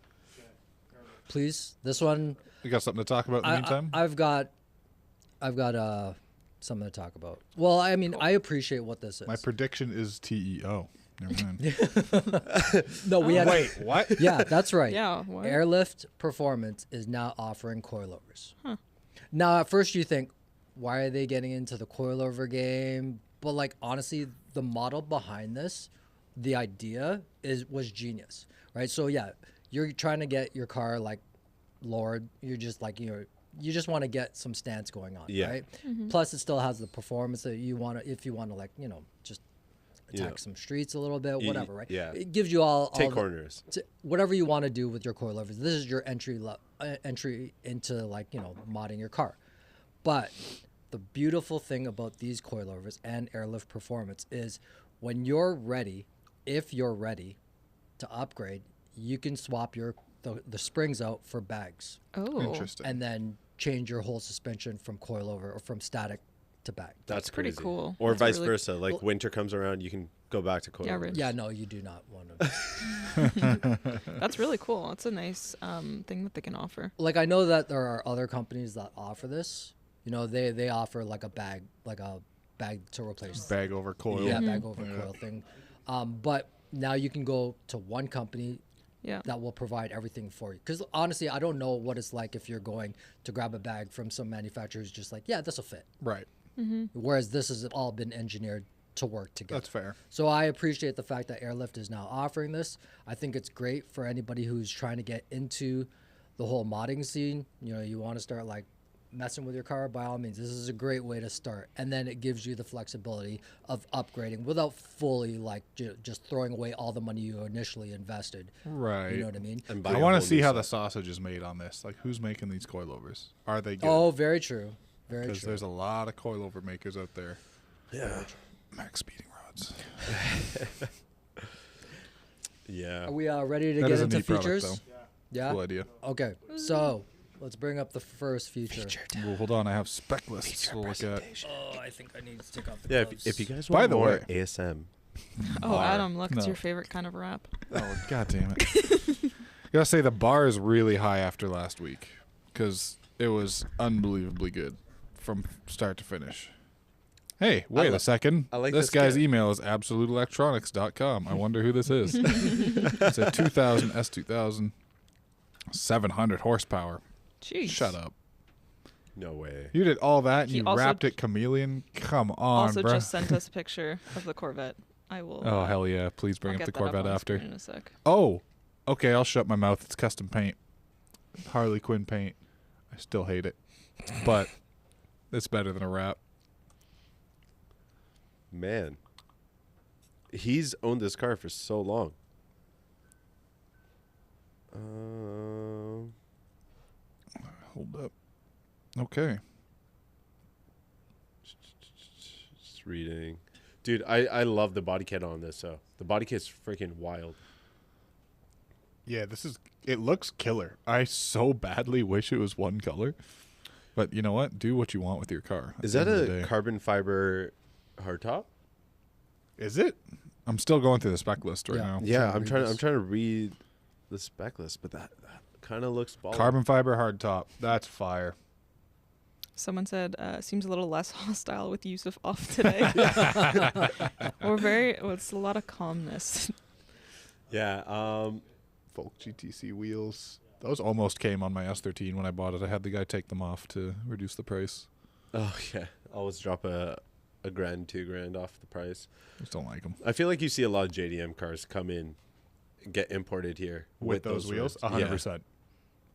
please. This one. We got something to talk about in the meantime? I've got something to talk about. Well, I mean, I appreciate what this is. My prediction is TEO. Never mind. No, we had. Wait, what? Yeah, that's right. Yeah, what? Airlift Performance is now offering coilovers. Now, at first you think, why are they getting into the coilover game? But like honestly, the model behind this, the idea was genius, right? So yeah, you're trying to get your car like lowered. You're just like you just want to get some stance going on, Yeah. right? Plus, it still has the performance that you want to, if you want to like just attack Yeah. some streets a little bit, whatever, right? yeah. It gives you all Take the- corners. whatever you want to do with your coilovers. This is your entry into like modding your car. But the beautiful thing about these coilovers and Airlift Performance is when you're ready, if you're ready to upgrade, you can swap the springs out for bags Oh, Interesting. and then change your whole suspension from coilover or from static to bag. That's pretty crazy. cool. Or That's vice really- versa. Like winter comes around, you can go back to coilovers. Yeah, Rich. Yeah, no, you do not want to. That's really cool. That's a nice thing that they can offer. Like I know that there are other companies that offer this. They offer like a bag to replace. Bag over coil. Yeah, bag over coil thing. But now you can go to one company Yeah. that will provide everything for you. Because honestly, I don't know what it's like if you're going to grab a bag from some manufacturer who's just like, yeah, this will fit. Right. Whereas this has all been engineered to work together. That's fair. So I appreciate the fact that Airlift is now offering this. I think it's great for anybody who's trying to get into the whole modding scene. You want to start like messing with your car, by all means, this is a great way to start. And then it gives you the flexibility of upgrading without fully like just throwing away all the money you initially invested. Right. You know what I mean? And I buy a want whole to see new how set. the sausage is made on this. Like, who's making these coilovers? Are they good? Oh, very true. Very Because true. there's a lot of coilover makers out there. Yeah. Max speeding rods. Yeah. Are we ready to That get is a into neat product, features? though. Yeah. Cool idea. Okay. So let's bring up the first feature. Well, hold on. I have spec lists to look at. Oh, I think I need to take off the Yeah, gloves. if you guys By want the more way- ASM, Oh, Adam, look, it's No. your favorite kind of wrap. Oh, god damn it. Gotta say, the bar is really high after last week. Because it was unbelievably good from start to finish. Hey, wait a second. I like this this guy's kit. email is absoluteelectronics.com. I wonder who this is. It's a 2000 S2000, 700 horsepower. Jeez. Shut up. no way. You did all that and He you also- wrapped it chameleon? Come on, Also bro. just sent us a picture of the Corvette. I will. Oh, hell yeah. Please I'll bring up get the that Corvette on after. screen in a sec. Oh, okay. I'll shut my mouth. It's custom paint. Harley Quinn paint. I still hate it. But it's better than a wrap. Man. He's owned this car for so long. Hold up. Okay. Just reading. Dude, I love the body kit on this, so the body kit's freaking wild. Yeah, it looks killer. I so badly wish it was one color. But you know what? Do what you want with your car. at Is the that end of the a day. carbon fiber hardtop? Is it? I'm still going through the spec list right Yeah. now. Yeah, to I'm read trying this. to read the spec list, but that kind of looks baller. Carbon fiber hardtop. That's fire. Someone said, seems a little less hostile with Yusuf off today. It's a lot of calmness. Yeah. Folk GTC wheels. Those almost came on my S13 when I bought it. I had the guy take them off to reduce the price. Oh yeah. Always drop a grand, $2,000 off the price. Just don't like them. I feel like you see a lot of JDM cars come in, get imported here With those wheels, rims. 100%.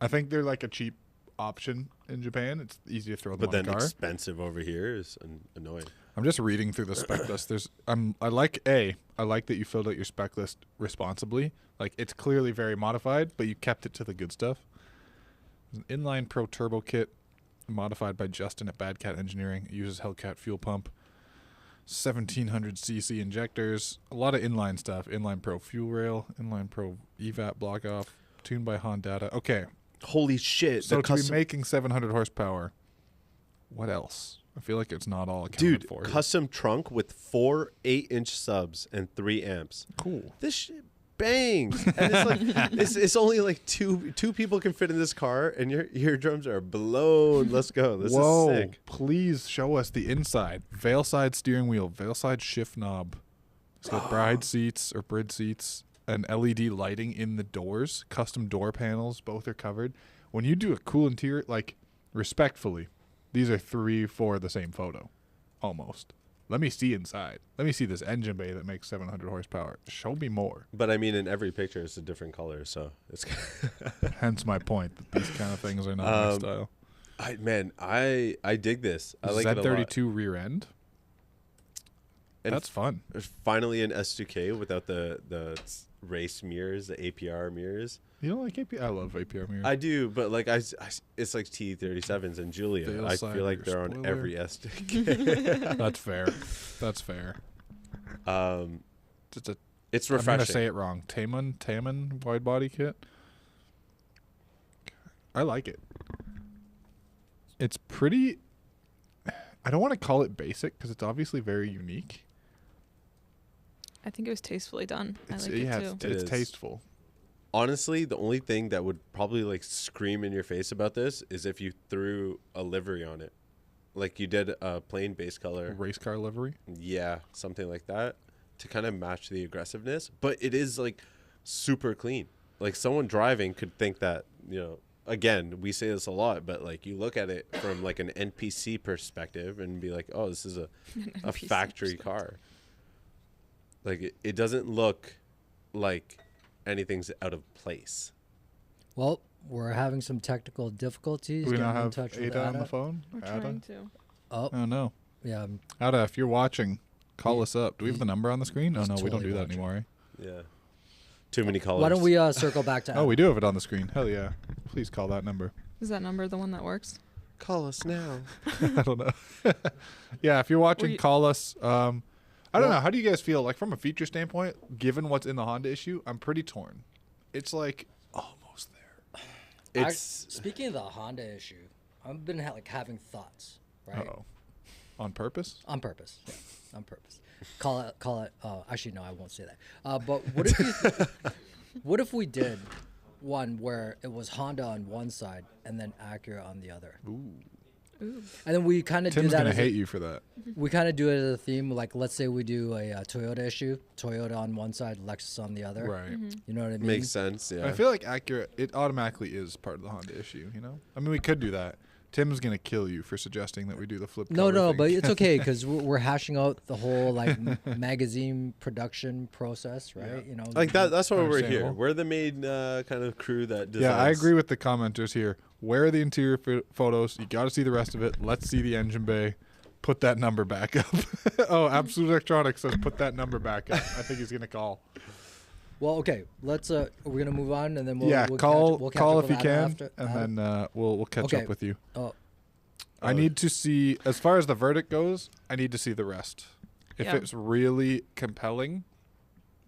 I think they're like a cheap option in Japan. It's easy to throw them But on then a car. expensive over here is annoying. I'm just reading through the spec list. I like that you filled out your spec list responsibly. Like, it's clearly very modified, but you kept it to the good stuff. There's an inline pro turbo kit modified by Justin at Bad Cat Engineering. It uses Hellcat fuel pump. 1700cc injectors. A lot of inline stuff. Inline pro fuel rail. Inline pro evap block off. Tuned by Honda. Okay. Holy shit. So to be making 700 horsepower, what else? I feel like it's not all accounted Dude, for. custom trunk with 4 8-inch subs and 3 amps. Cool. This shit bangs. And it's like it's only like two people can fit in this car, and your eardrums are blown. Let's go. This Whoa, is sick. please show us the inside. Veil side steering wheel, veil side shift knob. It's got bride seats or bridge seats, and LED lighting in the doors, custom door panels, both are covered. When you do a cool interior, like, respectfully, these are 3-4 the same photo, almost. Let me see inside. Let me see this engine bay that makes 700 horsepower. Show me more. But I mean, in every picture, it's a different color, so it's. Hence my point that these kind of things are not my style. I dig this. I like it a lot. Z32 rear end. And That's fun. There's finally an S2K without the race mirrors, the APR mirrors. You don't like APR? I love APR mirrors. I do, but like it's like T37s and Julia. Veil I side feel like rear they're on spoiler. every S2K. That's fair. That's fair. It's I'm refreshing. gonna say it wrong. Taman wide body kit. I like it. It's pretty. I don't want to call it basic because it's obviously very unique. I think it was tastefully done. I It's, like yeah, it too. it's is. tasteful. Honestly, the only thing that would probably like scream in your face about this is if you threw a livery on it, like you did a plain base color. Race car livery. Yeah, something like that to kind of match the aggressiveness. But it is like super clean. Like someone driving could think that, you know, again, we say this a lot, but like you look at it from like an NPC perspective and be like, oh, this is a NPC factory car. Like it doesn't look like anything's out of place. Well, we're having some technical difficulties Do we getting not in have touch with Ada on the Ada. phone? We're Ada? trying to. Oh, Oh no. yeah. Ada, if you're watching, call us up. Do we have the number on the screen? Oh He's no, we don't totally do that watching. anymore. Yeah. Too many colors. Why don't we circle back to Ada? Oh, we do have it on the screen. Hell yeah. Please call that number. Is that number the one that works? call us now? I don't know. Yeah, if you're watching, you- call us. I don't know. How do you guys feel? Like from a feature standpoint, given what's in the Honda issue, I'm pretty torn. It's like almost there. It's Speaking of the Honda issue, I've been having thoughts, right? Uh-oh. On purpose? On purpose. Yeah, on purpose. Call it. Actually, no, I won't say that. But what if what if we did one where it was Honda on one side and then Acura on the other? Ooh. Ooh. And then we kind of do Tim's that. gonna as hate you for that. We kind of do it as a theme. Like, let's say we do a Toyota issue, Toyota on one side, Lexus on the other. Right. You know what I mean? makes sense. Yeah. I feel like Acura, it automatically is part of the Honda issue, you know? I mean, we could do that. Tim's going to kill you for suggesting that we do the flip No, cover thing. but it's okay because we're hashing out the whole like magazine production process, right? Yeah. You know, like that. That's why we're here. Understandable. We're the main kind of crew that designs. Yeah, I agree with the commenters here. Where are the interior photos? You got to see the rest of it. Let's see the engine bay. Put that number back up. Oh, Absolute Electronics says put that number back up. I think he's going to call. Well, okay. Let's. We're gonna move on, and then we'll Yeah, we'll call catch call up if you with can, Adam after, and Adam. then we'll catch Okay. up with you. Oh, I need to see, as far as the verdict goes, I need to see the rest. If Yeah. it's really compelling,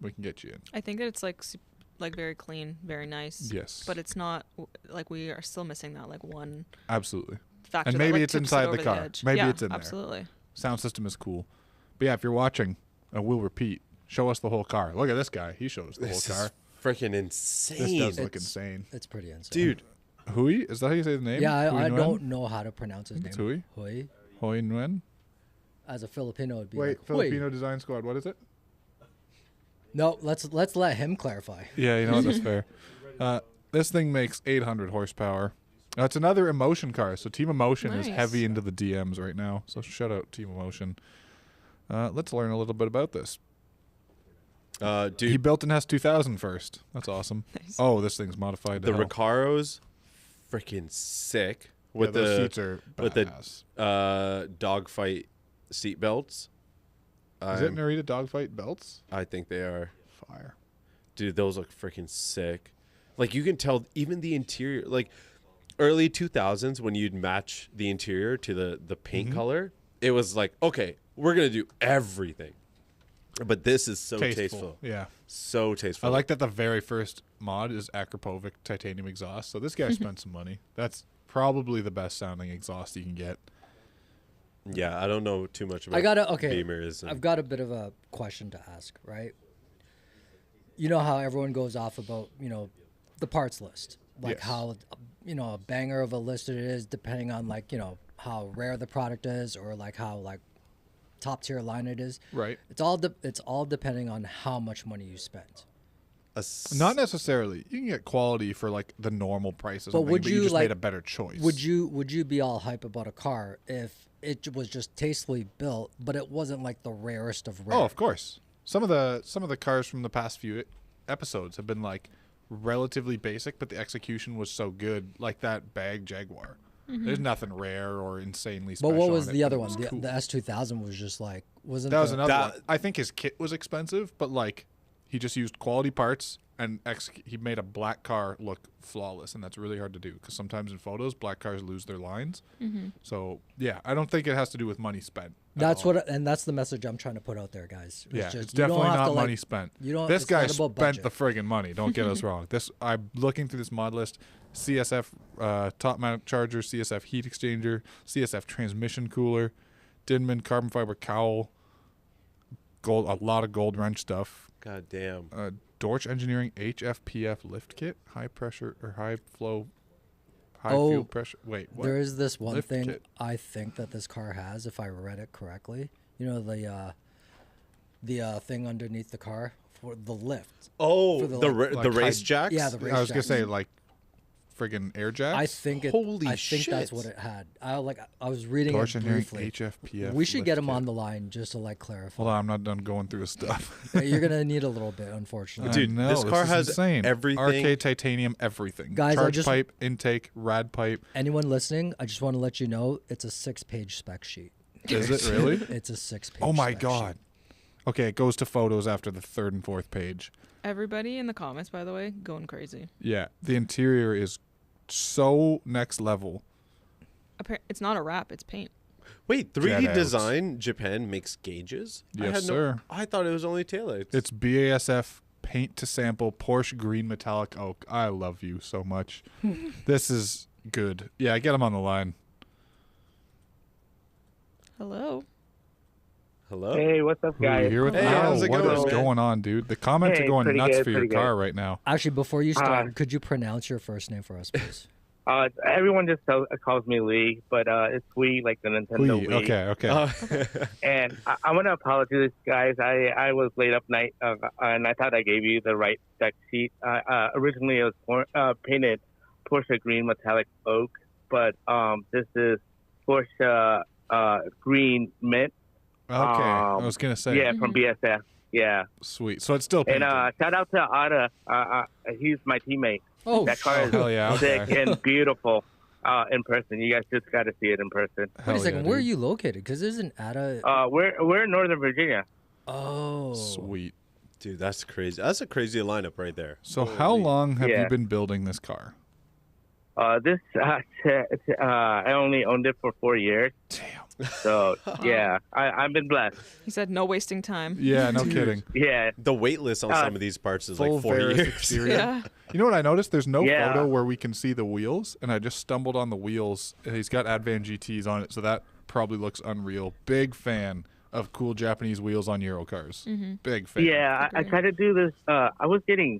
we can get you in. I think that it's like very clean, very nice. Yes. But it's not like we are still missing that like one Absolutely. factor. And that, maybe like, it's tips it inside the over the car. edge. Maybe Yeah, it's in there. absolutely. Sound system is cool. But yeah, if you're watching, we'll repeat. Show us the whole car. Look at this guy. He showed us the whole car. freaking insane. This does look insane. It's pretty insane. Dude. Huy? Is that how you say the name? Yeah, Huy I Nguyen? don't know how to pronounce his name. It's Huy? Huy. Huy Nguyen? As a Filipino, it'd be Wait, like, Filipino Huy. Design Squad. What is it? No, let's let him clarify. Yeah, you know what? That's fair. This thing makes 800 horsepower. It's another Emotion car. So Team Emotion is Nice. heavy into the DMs right now. So shout out Team Emotion. Let's learn a little bit about this. He Dude, built an S2000 first. That's awesome. Nice. Oh, this thing's modified. the to hell. Recaro's freaking sick with those the seats are with the badass. dogfight seat belts. Is it Narita dogfight belts? I think they are. Fire. Dude, those look freaking sick. Like you can tell even the interior, like early 2000s when you'd match the interior to the paint color, it was like, okay, we're going to do everything. But this is so tasteful. Yeah. So tasteful. I like that the very first mod is Akrapovic titanium exhaust. So this guy spent some money. That's probably the best sounding exhaust you can get. Yeah, I don't know too much about Beamers. I've got a bit of a question to ask, right? You know how everyone goes off about, the parts list. Like Yes. how, a banger of a list it is depending on how rare the product is or how top tier line it is. Right. It's all depending on how much money you spent. Not necessarily. You can get quality for the normal prices. But would you just made a better choice? Would you be all hype about a car if it was just tastefully built, but it wasn't the rarest of rare? Oh, of course. Some of the cars from the past few episodes have been relatively basic, but the execution was so good. Like that bag Jaguar. There's nothing rare or insanely special. But what was on the it, other but one? it was cool. The S2000 was just wasn't That was the- another one. I think his kit was expensive, but he just used quality parts and he made a black car look flawless, and that's really hard to do because sometimes in photos black cars lose their lines. So yeah, I don't think it has to do with money spent. That's and that's the message I'm trying to put out there, guys. Yeah, just, it's you don't definitely have not to, money spent. You don't. This it's guy not about spent budget. the friggin' money. Don't get us wrong. I'm looking through this mod list: CSF top mount charger, CSF heat exchanger, CSF transmission cooler, Dinman carbon fiber cowl, gold, a lot of gold wrench stuff. God damn. Dorch Engineering HFPF lift kit, high pressure or high flow, high Oh, fuel pressure. Wait, what? There is this one Lift thing kit. I think that this car has, if I read it correctly. You know the thing underneath the car for the lift. Oh, For the, the like, race jacks? Yeah, the race I was gonna jacks. say friggin' air jacks. I think it. Holy I think that's shit. what it had. I was reading Dorch it Engineering briefly. HFPF. We should lift get him kit. on the line just to clarify. Hold on, I'm not done going through his stuff. You're gonna need a little bit, unfortunately. Dude, I know, this car is has insane. everything. RK titanium, everything. Guys, I Charge just- pipe, intake, rad pipe. Anyone listening, I just want to let you know it's a 6-page spec sheet. Is it really? It's a 6-page. Oh my spec god. sheet. Okay, it goes to photos after the third and fourth page. Everybody in the comments, by the way, going crazy. Yeah, the interior is so next level. It's not a wrap; it's paint. Wait, Jet 3D out. Design Japan makes gauges? Yes, sir. I thought it was only taillights. It's BASF paint to sample Porsche green metallic oak. I love you so much. This is good. Yeah, get him on the line. Hello. Hello? Hey, what's up, Who are you guys? here with? Hey, now? how's it What going, is man? going on, dude? The comments Hey, are going pretty nuts good, for your pretty car good. right now. Actually, before you start, could you pronounce your first name for us, please? Everyone just calls me Lee, but it's Wii, like the Nintendo Wii. Wii. Okay. And I want to apologize, guys. I was late up night, and I thought I gave you the right spec sheet. Originally, it was painted Porsche green metallic oak, but this is Porsche green mint. Okay. I was gonna say. Yeah, from BSF. Yeah. Sweet. So it's still And painted. shout out to Ada. He's my teammate. Oh, That car is hell yeah, sick okay. and beautiful in person. You guys just got to see it in person. Hell wait a second. yeah, Where are dude. you located? Because isn't Ada? We're in Northern Virginia. Oh, Sweet. Dude, that's crazy. That's a crazy lineup right there. So how long have Yeah. you been building this car? I only owned it for 4 years. Damn. So yeah, I've been blessed. He said, "No wasting time." Yeah, no kidding. Yeah. The wait list on some of these parts is Full like 4 Varus years. exterior. Yeah. You know what I noticed? There's no Yeah. photo where we can see the wheels, and I just stumbled on the wheels. He's got Advan GTs on it, so that probably looks unreal. Big fan of cool Japanese wheels on Euro cars. Big fan. Yeah, I Agree. tried to do this. I was getting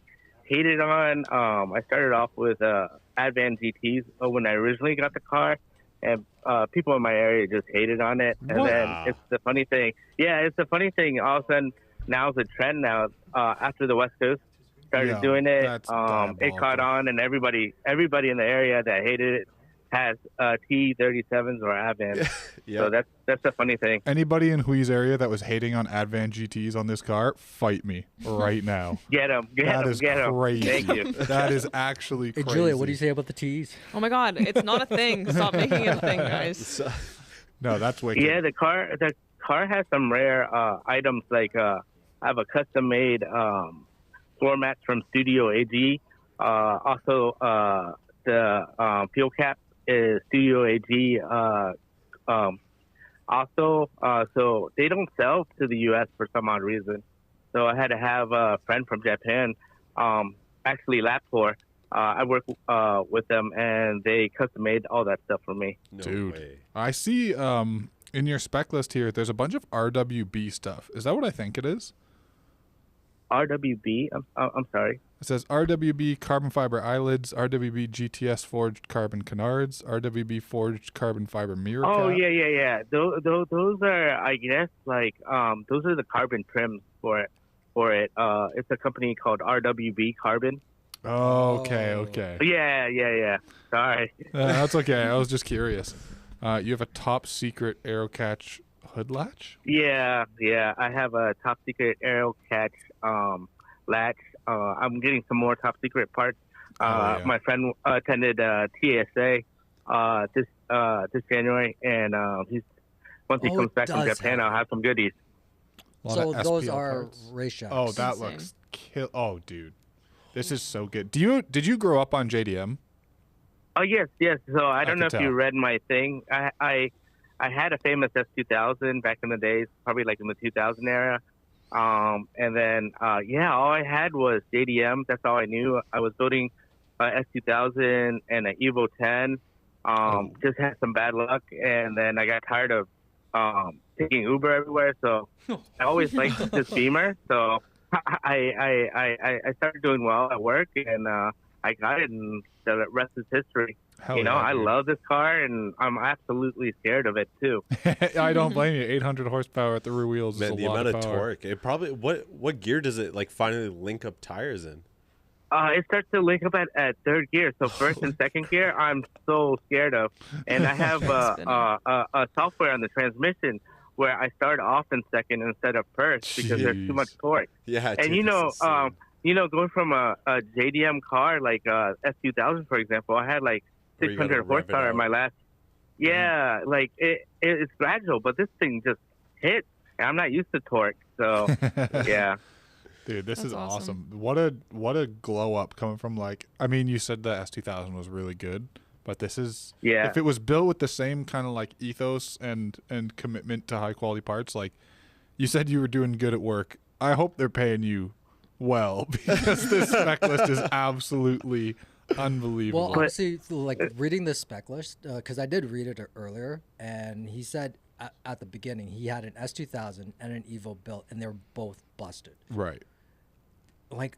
hated on. I started off with Ehdaivand GTs when I originally got the car, and people in my area just hated on it. And then it's the funny thing. Yeah, it's the funny thing. All of a sudden, now it's a trend. Now after the West Coast started doing it, it caught on, and everybody in the area that hated it has T37s or Ehdaivand. So that's the funny thing. Anybody in Huy's area that was hating on Ehdaivand GTs on this car, fight me right now. Get them. That is crazy. Thank you. That is actually crazy. Hey, Julia, what do you say about the T's? Oh my God, it's not a thing. Stop making it a thing, guys. No, that's wicked. Yeah, the car has some rare items. Like I have a custom-made floor mat from Studio AG. Also, the fuel cap is Studio AG. So they don't sell to the U.S. for some odd reason. So I had to have a friend from Japan, actually lap tour. I work with them, and they custom made all that stuff for me. No Dude, way. I see in your spec list here, there's a bunch of RWB stuff. Is that what I think it is? RWB? I'm sorry. It says RWB carbon fiber eyelids, RWB GTS forged carbon canards, RWB forged carbon fiber mirror cap. Oh, yeah. Those are, I guess, like, those are the carbon trims for it. It's a company called RWB Carbon. Oh, okay. Yeah. Sorry. That's okay. I was just curious. You have a top secret Aero Catch hood latch? Yeah. I have a top secret Aero Catch latch. I'm getting some more top secret parts. My friend attended TSA this January, and once he comes back from Japan, I'll have some goodies. So those SPL are parts. race shocks. Oh, that Insane. looks oh, dude, this is so good. Did you grow up on JDM? Oh yes. So I don't know if tell. you read my thing. I had a famous S2000 back in the days, probably like in the 2000 era. And then, all I had was JDM. That's all I knew. I was building S2000 and an Evo 10. Just had some bad luck, and then I got tired of taking Uber everywhere. So I always liked this Beamer. So I started doing well at work, and I got it, and the rest is history. I love this car, and I'm absolutely scared of it too. I don't blame you. 800 horsepower at the rear wheels. Man, is a the lot amount of of power. torque. It probably what gear does it like finally link up tires in? It starts to link up at third gear. So first and second gear, I'm so scared of. And I have a software on the transmission where I start off in second instead of first because there's too much torque. Yeah, And going from a JDM car like S2000, for example, I had like 600 horsepower in my last. Yeah, like it's gradual, but this thing just hit. And I'm not used to torque, so yeah. Dude, this That's is awesome. What a glow up coming from you said the S2000 was really good, but this is if it was built with the same kind of like ethos and commitment to high quality parts, like you said you were doing good at work. I hope they're paying you well because this spec list is absolutely unbelievable. Well, honestly, like reading this spec list, because I did read it earlier, and he said at the beginning he had an S2000 and an Evo built, and they're both busted. Right. Like,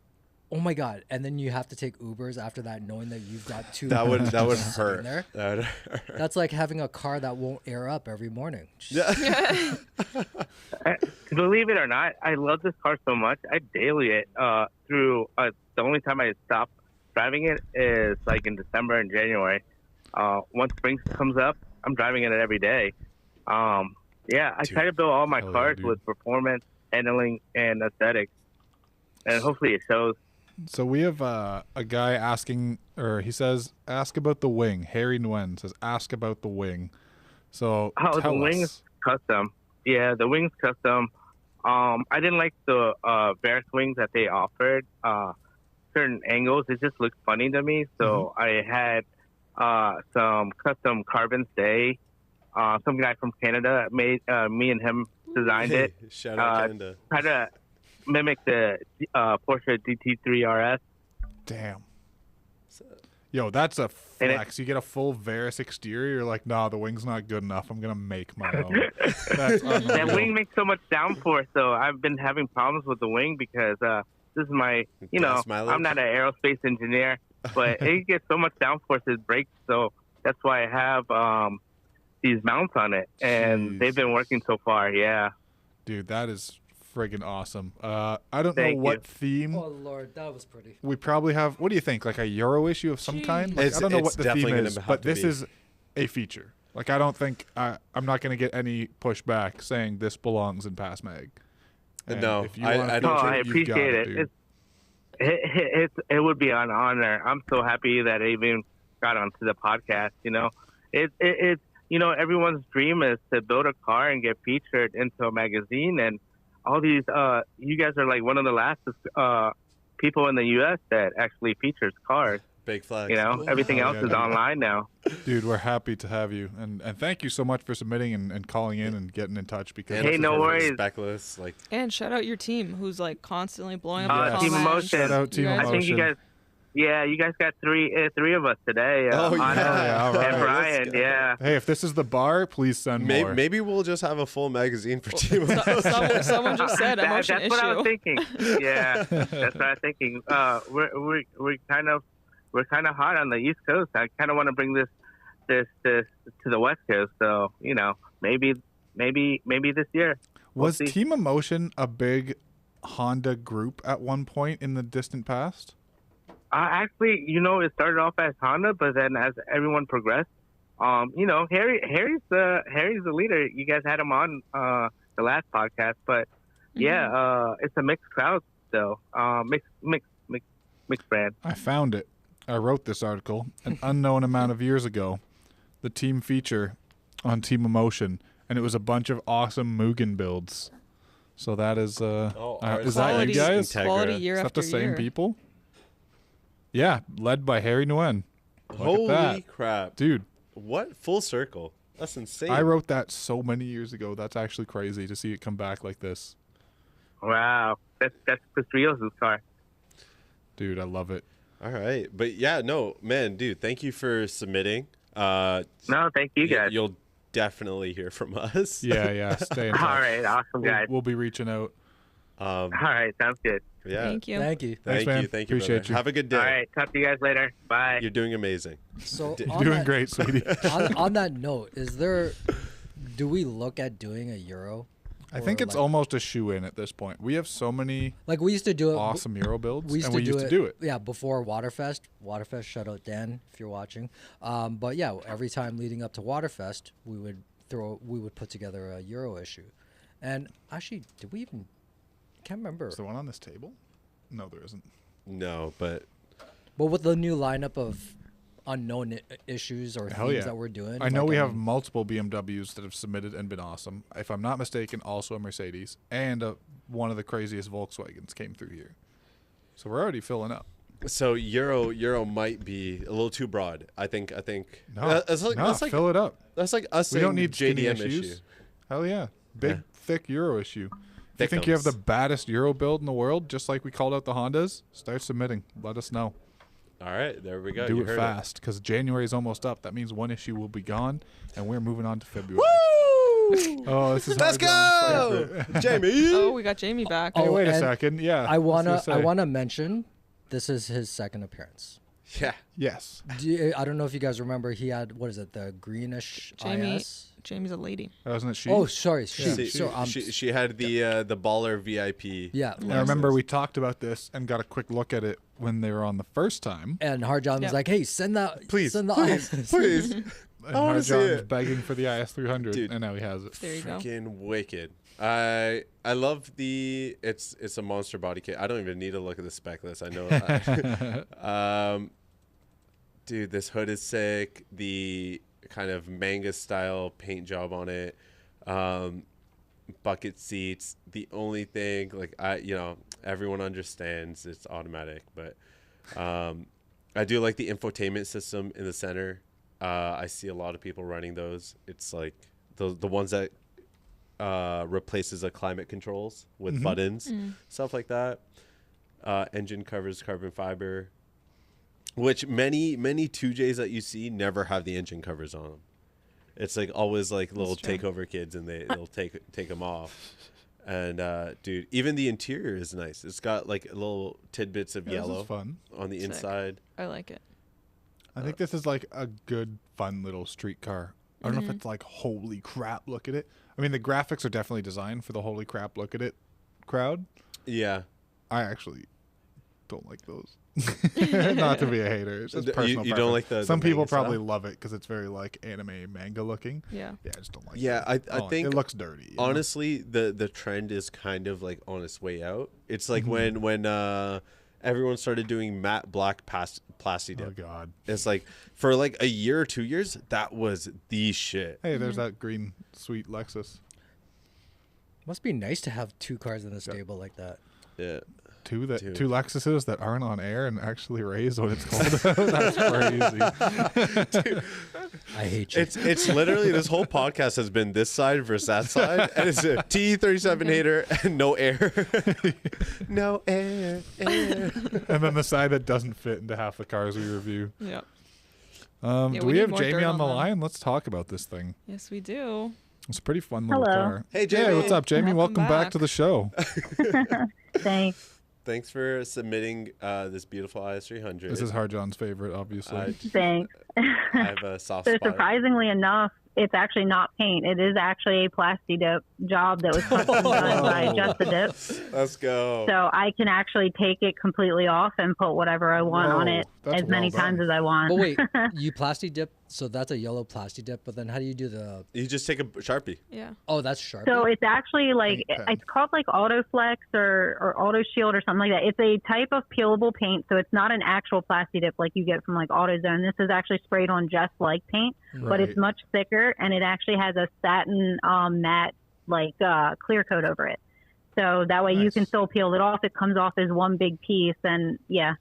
oh my God! And then you have to take Ubers after that, knowing that you've got two. That would hurt. There. That would hurt. That's like having a car that won't air up every morning. Believe it or not, I love this car so much. I daily it through. The only time I stop driving it is like in December and January. Once spring comes up, I'm driving it every day. I try to build all my cars with performance, handling, and aesthetics, and hopefully it shows. So we have a guy asking, or he says, ask about the wing. Huy Nguyen says, ask about the wing. So the wing's custom. Yeah, the wing's custom. I didn't like the Barrick wings that they offered. Certain angles, it just looked funny to me. So I had some custom carbon stay. Some guy from Canada made me and him designed it. Shout out Canada. Try to mimic the Porsche GT3 RS. Damn. Yo, that's a flex. You get a full Varus exterior. You're like, nah, the wing's not good enough. I'm gonna make my own. That's that wing makes so much downforce, so I've been having problems with the wing because This is my, Gas mileage? I'm not an aerospace engineer, but it gets so much downforce it breaks. So that's why I have these mounts on it, and Jeez. they've been working so far. Yeah. Dude, that is friggin' awesome. I don't Thank know what you. theme. Oh Lord, that was pretty. We probably have. What do you think? Like a Euro issue of some kind? Like, I don't know It's what the definitely theme gonna is, have but to this be. is a feature. Like I don't think I'm not going to get any pushback saying this belongs in PASMAG. And No, if you I want to don't No, feature I it, you've got appreciate it. dude. It would be an honor. I'm so happy that I even got onto the podcast. It's everyone's dream is to build a car and get featured into a magazine, and all these you guys are like one of the last people in the U.S. that actually features cars. Big flex. Everything Oh, else yeah, is dude. online now. Dude, we're happy to have you, and thank you so much for submitting and calling in and getting in touch because And Hey, this is no really- worries. Speckless, like And shout out your team, who's like constantly blowing up Yes. the Team comments. Emotion. Shout out Team You guys- I think you Emotion. guys, you guys got three of us today. Oh, yeah. Anna Yeah, all right. and Let's Brian. go. Yeah. Hey, if this is the bar, please send more. maybe we'll just have a full magazine for Team Emotion. Someone just said emotion That's what I was issue. thinking. Yeah, that's what I was thinking. We're kind of hot on the East Coast. I kind of want to bring this to the West Coast. So maybe this year. We'll Was see. Team Emotion a big Honda group at one point in the distant past? Actually, it started off as Honda, but then as everyone progressed, Harry's the leader. You guys had him on the last podcast, but yeah, it's a mixed crowd still. Mixed brand. I found it. I wrote this article an unknown amount of years ago. The team feature on Team Emotion, and it was a bunch of awesome Mugen builds. So that is is that you guys? Quality year Is that after the same year. people? Yeah, led by Huy Nguyen. Look at Holy that. crap. Dude, What? Full circle. That's insane. I wrote that so many years ago. That's actually crazy to see it come back like this. Wow, that's Chris Rios' car. Dude, I love it. All right. But yeah, no, man, dude, thank you for submitting. No, thank you guys. You'll definitely hear from us. Yeah, stay in touch. All right, awesome guys. We'll be reaching out. All right, sounds good. Yeah. Thank you. Thank you. Thanks, Thank man. you. Thank you. Appreciate brother. you. Have a good day. All right, talk to you guys later. Bye. You're doing amazing. So You're on doing that, great, sweetie. on that note, do we look at doing a Euro? I think Or, it's like- almost a shoe-in at this point. We have so many Like we used to do it. awesome Euro builds, We used and to we used to do it. Yeah, before Waterfest. Waterfest, shout out Dan if you're watching. But yeah, every time leading up to Waterfest, we would put together a Euro issue. And actually, did we even? Can't remember. Is the one on this table? No, there isn't. No, but But with the new lineup of unknown issues or Hell themes yeah. that we're doing, I know like, we have mean, multiple BMWs that have submitted and been awesome. If I'm not mistaken, also a Mercedes and one of the craziest Volkswagens came through here. So we're already filling up. so Euro might be a little too broad. I think. No, that's like fill it up. that's like us We saying don't need skinny JDM issues. issue. Hell yeah. Big, Yeah. thick Euro issue. If you think you have the Thickums. baddest Euro build in the world, just like we called out the Hondas, start submitting. Let us know. All right, there we go. Do You it heard fast because January is almost up. That means one issue will be gone, and we're moving on to February. Woo! Oh, this is Let's Hard go, John's favorite. Jamie. Oh, we got Jamie back. Hey, Oh, wait a and second. Yeah, I was gonna say. wanna mention, this is his second appearance. Yeah. Yes, I don't know if you guys remember, he had the greenish Jamie. IS. Jamie's a lady. wasn't it she? Oh, sorry, she. Yeah. So, She had the baller VIP. yeah. I remember we talked about this and got a quick look at it when they were on the first time. And Hard John was Yeah. like, "Hey, send that, Please, send the please, IS." please. And I wanna Hard see John was it. begging for the IS300, Dude. and now he has it. There you go. Freaking wicked. I love it's a monster body kit. I don't even need to look at the spec list. I know. Dude, this hood is sick. The kind of manga style paint job on it. Bucket seats. The only thing, everyone understands it's automatic, but I do like the infotainment system in the center. I see a lot of people running those. It's like the ones that replaces the climate controls with buttons, stuff like that. Engine covers carbon fiber, which many 2Js that you see never have the engine covers on them. It's like always like little true. takeover kids, and they'll take them off. And dude, even the interior is nice. It's got like little tidbits of This yellow is fun. on the Sick. inside. I like it. I think this is like a good, fun little street car. I don't know if it's like, holy crap, look at it. I mean, the graphics are definitely designed for the holy crap, look at it crowd. Yeah. I actually don't like those. Not to be a hater. It's just You- personal you don't like preference. the Some people manga style? probably love it because it's very like anime manga looking. Yeah. Yeah, I just don't like Yeah, it. I think it looks dirty. you know? honestly, the trend is kind of like on its way out. It's like Mm-hmm. when everyone started doing matte black plasti Oh, dip. God. It's like for like a year or 2 years, that was the shit. Hey, there's that green, sweet Lexus. Must be nice to have 2 cars in the stable like that. Yeah. Two Dude. Lexuses that aren't on air and actually raise when it's cold out. That's crazy. I hate you. It's literally this whole podcast has been this side versus that side, and it's a T37 hater and no air, no air. And then the side that doesn't fit into half the cars we review. Yeah. Do we we need have more Jamie dirt on on the them. line? Let's talk about this thing. Yes, we do. It's a pretty fun little Hello. car. Hey, Jamie. Hey, what's up, Jamie? Welcome Welcome back back. to the show. Thanks. Thanks for submitting this beautiful IS300. This is Harjohn's favorite, obviously. Thanks. I have a soft So spot. surprisingly enough, it's actually not paint. It is actually a plasti dip job that was custom done by Just the Dip. Let's go. So I can actually take it completely off and put whatever I want on Whoa, it that's as many well times done. as I want. But wait, you plastic dip, so that's a yellow plastic dip, but then how do you do the... You just take a Sharpie. Yeah. Oh, that's Sharpie? So it's actually like, Paint pen. it's called like Autoflex or Auto Shield or something like that. It's a type of peelable paint, so it's not an actual plasti dip like you get from like AutoZone. This is actually sprayed on just like paint, but Right. it's much thicker, and it actually has a satin matte like clear coat over it. So that way you Nice. can still peel it off. It comes off as one big piece, and yeah.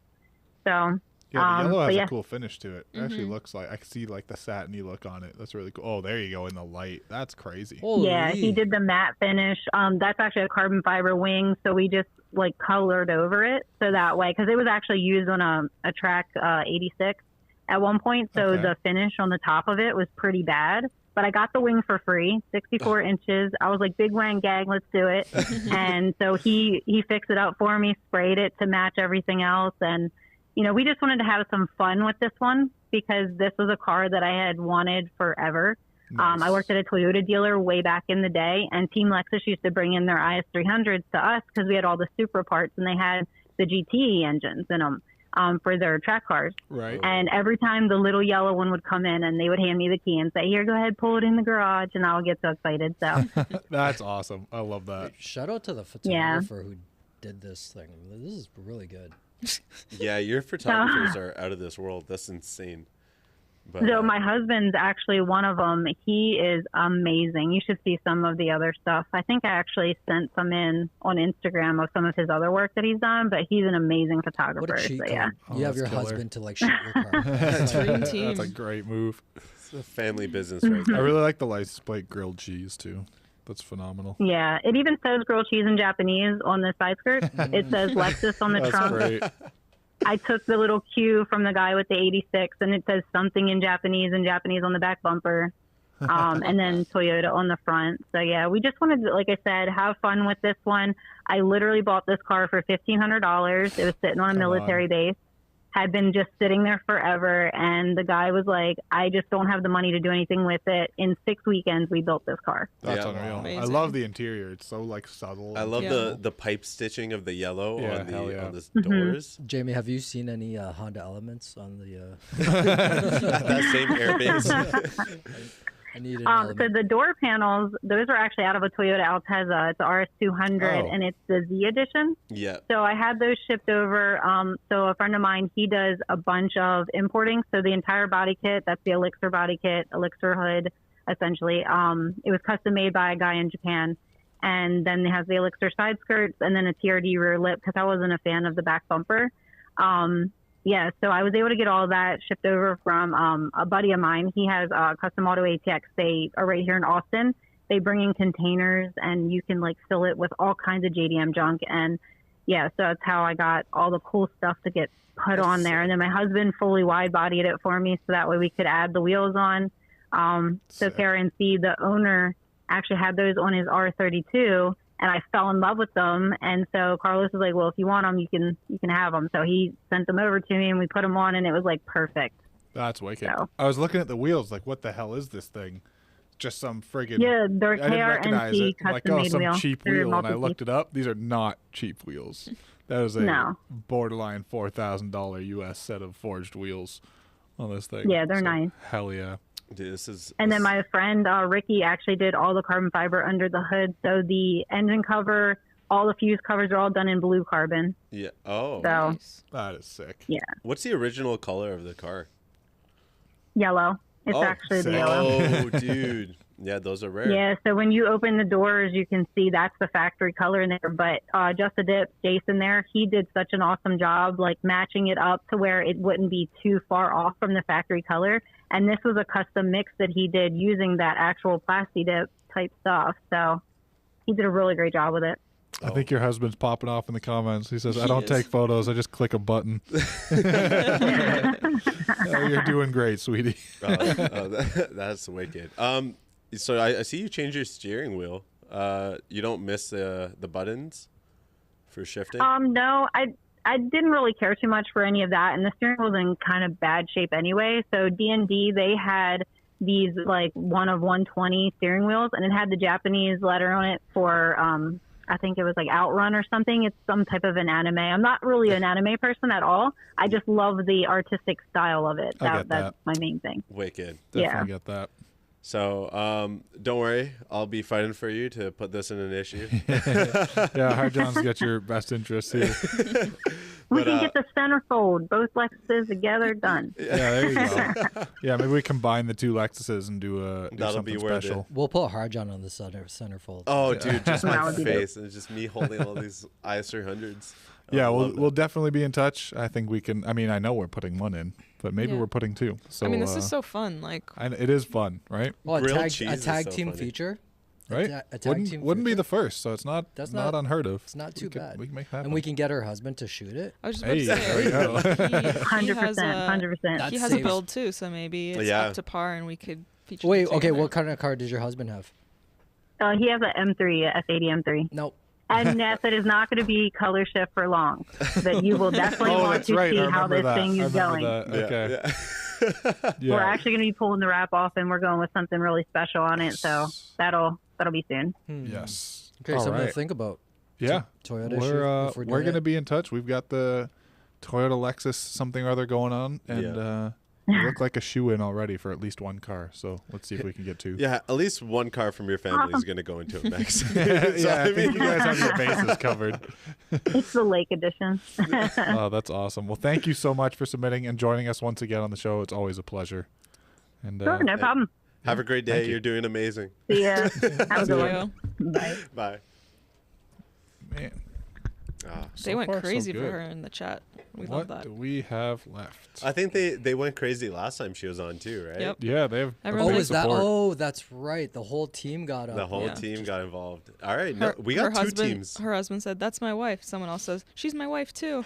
So Yeah, the yellow but has yeah. a cool finish to it. It actually looks like I can see like the satiny look on it. That's really cool. Oh, there you go in the light. That's crazy. Holy. Yeah, he did the matte finish. That's actually a carbon fiber wing, so we just like colored over it so that way, because it was actually used on a track 86 at one point, so Okay. the finish on the top of it was pretty bad. But I got the wing for free, 64 inches. I was like, big wang gang, let's do it. And so he fixed it up for me, sprayed it to match everything else, and you know, we just wanted to have some fun with this one because this was a car that I had wanted forever. Nice. I worked at a Toyota dealer way back in the day, and Team Lexus used to bring in their IS300s to us because we had all the super parts, and they had the GT engines in them for their track cars. Right. And every time the little yellow one would come in, and they would hand me the key and say, "Here, go ahead, pull it in the garage," and I would get so excited. So That's awesome. I love that. Shout out to the Yeah. photographer who did this thing. This is really good. Yeah, your photographers are out of this world. That's insane. But, So my husband's actually one of them. He is amazing. You should see some of the other stuff. I think I actually sent some in on Instagram of some of his other work that he's done, but he's an amazing photographer. What a cheat So, code. yeah. Oh, You have that's your killer. husband to like shoot your car. Dream team. That's a great move. it's a family business right I there. really like the license plate grilled cheese too. That's phenomenal. Yeah, it even says grilled cheese in Japanese on the side skirt. It says Lexus on the That's trunk. great. I took the little cue from the guy with the 86, and it says something in Japanese on the back bumper, and then Toyota on the front. So, yeah, we just wanted to, like I said, have fun with this one. I literally bought this car for $1,500. It was sitting on a Come military on. base, had been just sitting there forever, and the guy was like, I just don't have the money to do anything with it. In 6 weekends, we built this car. That's Yeah. unreal. I Amazing. love the interior. It's so like subtle. I love Yeah. the pipe stitching of the yellow Yeah, hell on yeah. on the doors. Jamie, have you seen any Honda Elements on the... At that same airbase. I need an So element. the door panels, those are actually out of a Toyota Altezza. It's the RS200, Oh. and it's the Z edition. Yeah. So I had those shipped over. So a friend of mine, he does a bunch of importing. So the entire body kit, that's the Elixir body kit, Elixir hood, essentially. It was custom made by a guy in Japan. And then it has the Elixir side skirts and then a TRD rear lip because I wasn't a fan of the back bumper. Yeah, so I was able to get all that shipped over from a buddy of mine. He has Custom Auto ATX. They are right here in Austin. They bring in containers, and you can like fill it with all kinds of JDM junk. And yeah, so that's how I got all the cool stuff to get put on there. And then my husband fully wide bodied it for me, so that way we could add the wheels on. So Sick. Karen C, the owner, actually had those on his R32, and I fell in love with them. And so Carlos was like, well, if you want them, you can have them. So he sent them over to me, and we put them on, and it was like perfect. That's wicked. So. I was looking at the wheels, like, what the hell is this thing? Just some friggin' Yeah, they're I didn't recognize KRNC it. I'm like, custom-made some wheel. cheap They're wheel, and I multi-piece. looked it up. These are not cheap wheels. That is a No. borderline $4,000 US set of forged wheels on this thing. Yeah, they're nice. Hell yeah. Dude, this is. And then my friend Ricky actually did all the carbon fiber under the hood. So the engine cover, all the fuse covers are all done in blue carbon. Yeah. Oh. So Nice. That is sick. yeah, What's the original color of the car? yellow. It's oh, actually the sick. yellow. Oh, dude. Yeah, those are rare. Yeah, so when you open the doors, you can see that's the factory color in there. But Just a Dip, Jason there, he did such an awesome job, like matching it up to where it wouldn't be too far off from the factory color. And this was a custom mix that he did using that actual Plasti Dip type stuff. So he did a really great job with it. I think your husband's popping off in the comments. He says, I He don't is. take photos. I just click a button. Oh, you're doing great, sweetie. That's wicked. So I see you change your steering wheel. You don't miss the buttons for shifting? No, I didn't really care too much for any of that, and the steering was in kind of bad shape anyway. So D&D, they had these like 1 of 120 steering wheels, and it had the Japanese letter on it for I think it was like Outrun or something. It's some type of an anime. I'm not really an anime person at all. I just love the artistic style of it. I get that. That's my main thing. Wicked. Definitely get that. So don't worry, I'll be fighting for you to put this in an issue. Yeah, Hard John's got your best interests here. We But, can get the centerfold, both Lexuses together, done. Yeah, there you go. Yeah, maybe we combine the two Lexuses and do That'll something be worth special. We'll put Hard John on the centerfold. Oh, dude, just That my would be dope. face. And it's just me holding all these IS300s. Yeah, I we'll love that. we'll definitely be in touch. I think we can. I mean, I know we're putting one in, but maybe Yeah. we're putting two. So I mean, this is so fun. Like, it is fun, right? Well, a Grilled tag, cheese a is tag so team funny. feature. Right? A tag team Wouldn't be feature. the first, so it's not That's not not- unheard of. It's not too We could- bad. We can make that happen. And we can get her husband to shoot it. I was just about Hey, to there you go. say, he 100%, has a 100%. That he has a saves- build too, so maybe it's Yeah. up to par, and we could feature. Wait, them okay, together. what kind of car does your husband have? He has an M3, a F80 M3. Nope. And yes, it is not going to be color shift for long. But you will definitely Oh, want that's to right. see I how remember this that. thing I is remember going. that. Okay. Yeah. Yeah. We're actually going to be pulling the wrap off, and we're going with something really special on it. So that'll be soon. Yes. Okay, All something right. to think about. Yeah. Toyota issue We're if we're we're doing gonna it. be in touch. We've got the Toyota Lexus something or other going on, and you look like a shoe-in already for at least one car. So let's see if we can get two. Yeah, at least one car from your family is going to go into it next. Yeah, I think you guys have your bases covered. It's the Lake Edition. Oh, that's awesome. Well, thank you so much for submitting and joining us once again on the show. It's always a pleasure. And Sure, no problem. Have a great day. Thank you. You're doing amazing. See ya. Have a Thank good one. you. Bye. Bye. man, They went far, so crazy for good. her in the chat. We what love that. do we have left? I think they went crazy last time she was on too, right? Yep. Yeah, they have. Everyone Oh, like is that? support. Oh, that's right. The whole team got up. The whole Yeah. team got involved. All right, Her, we her got two husband, teams. Her husband said, "That's my wife." Someone else says, "She's my wife too."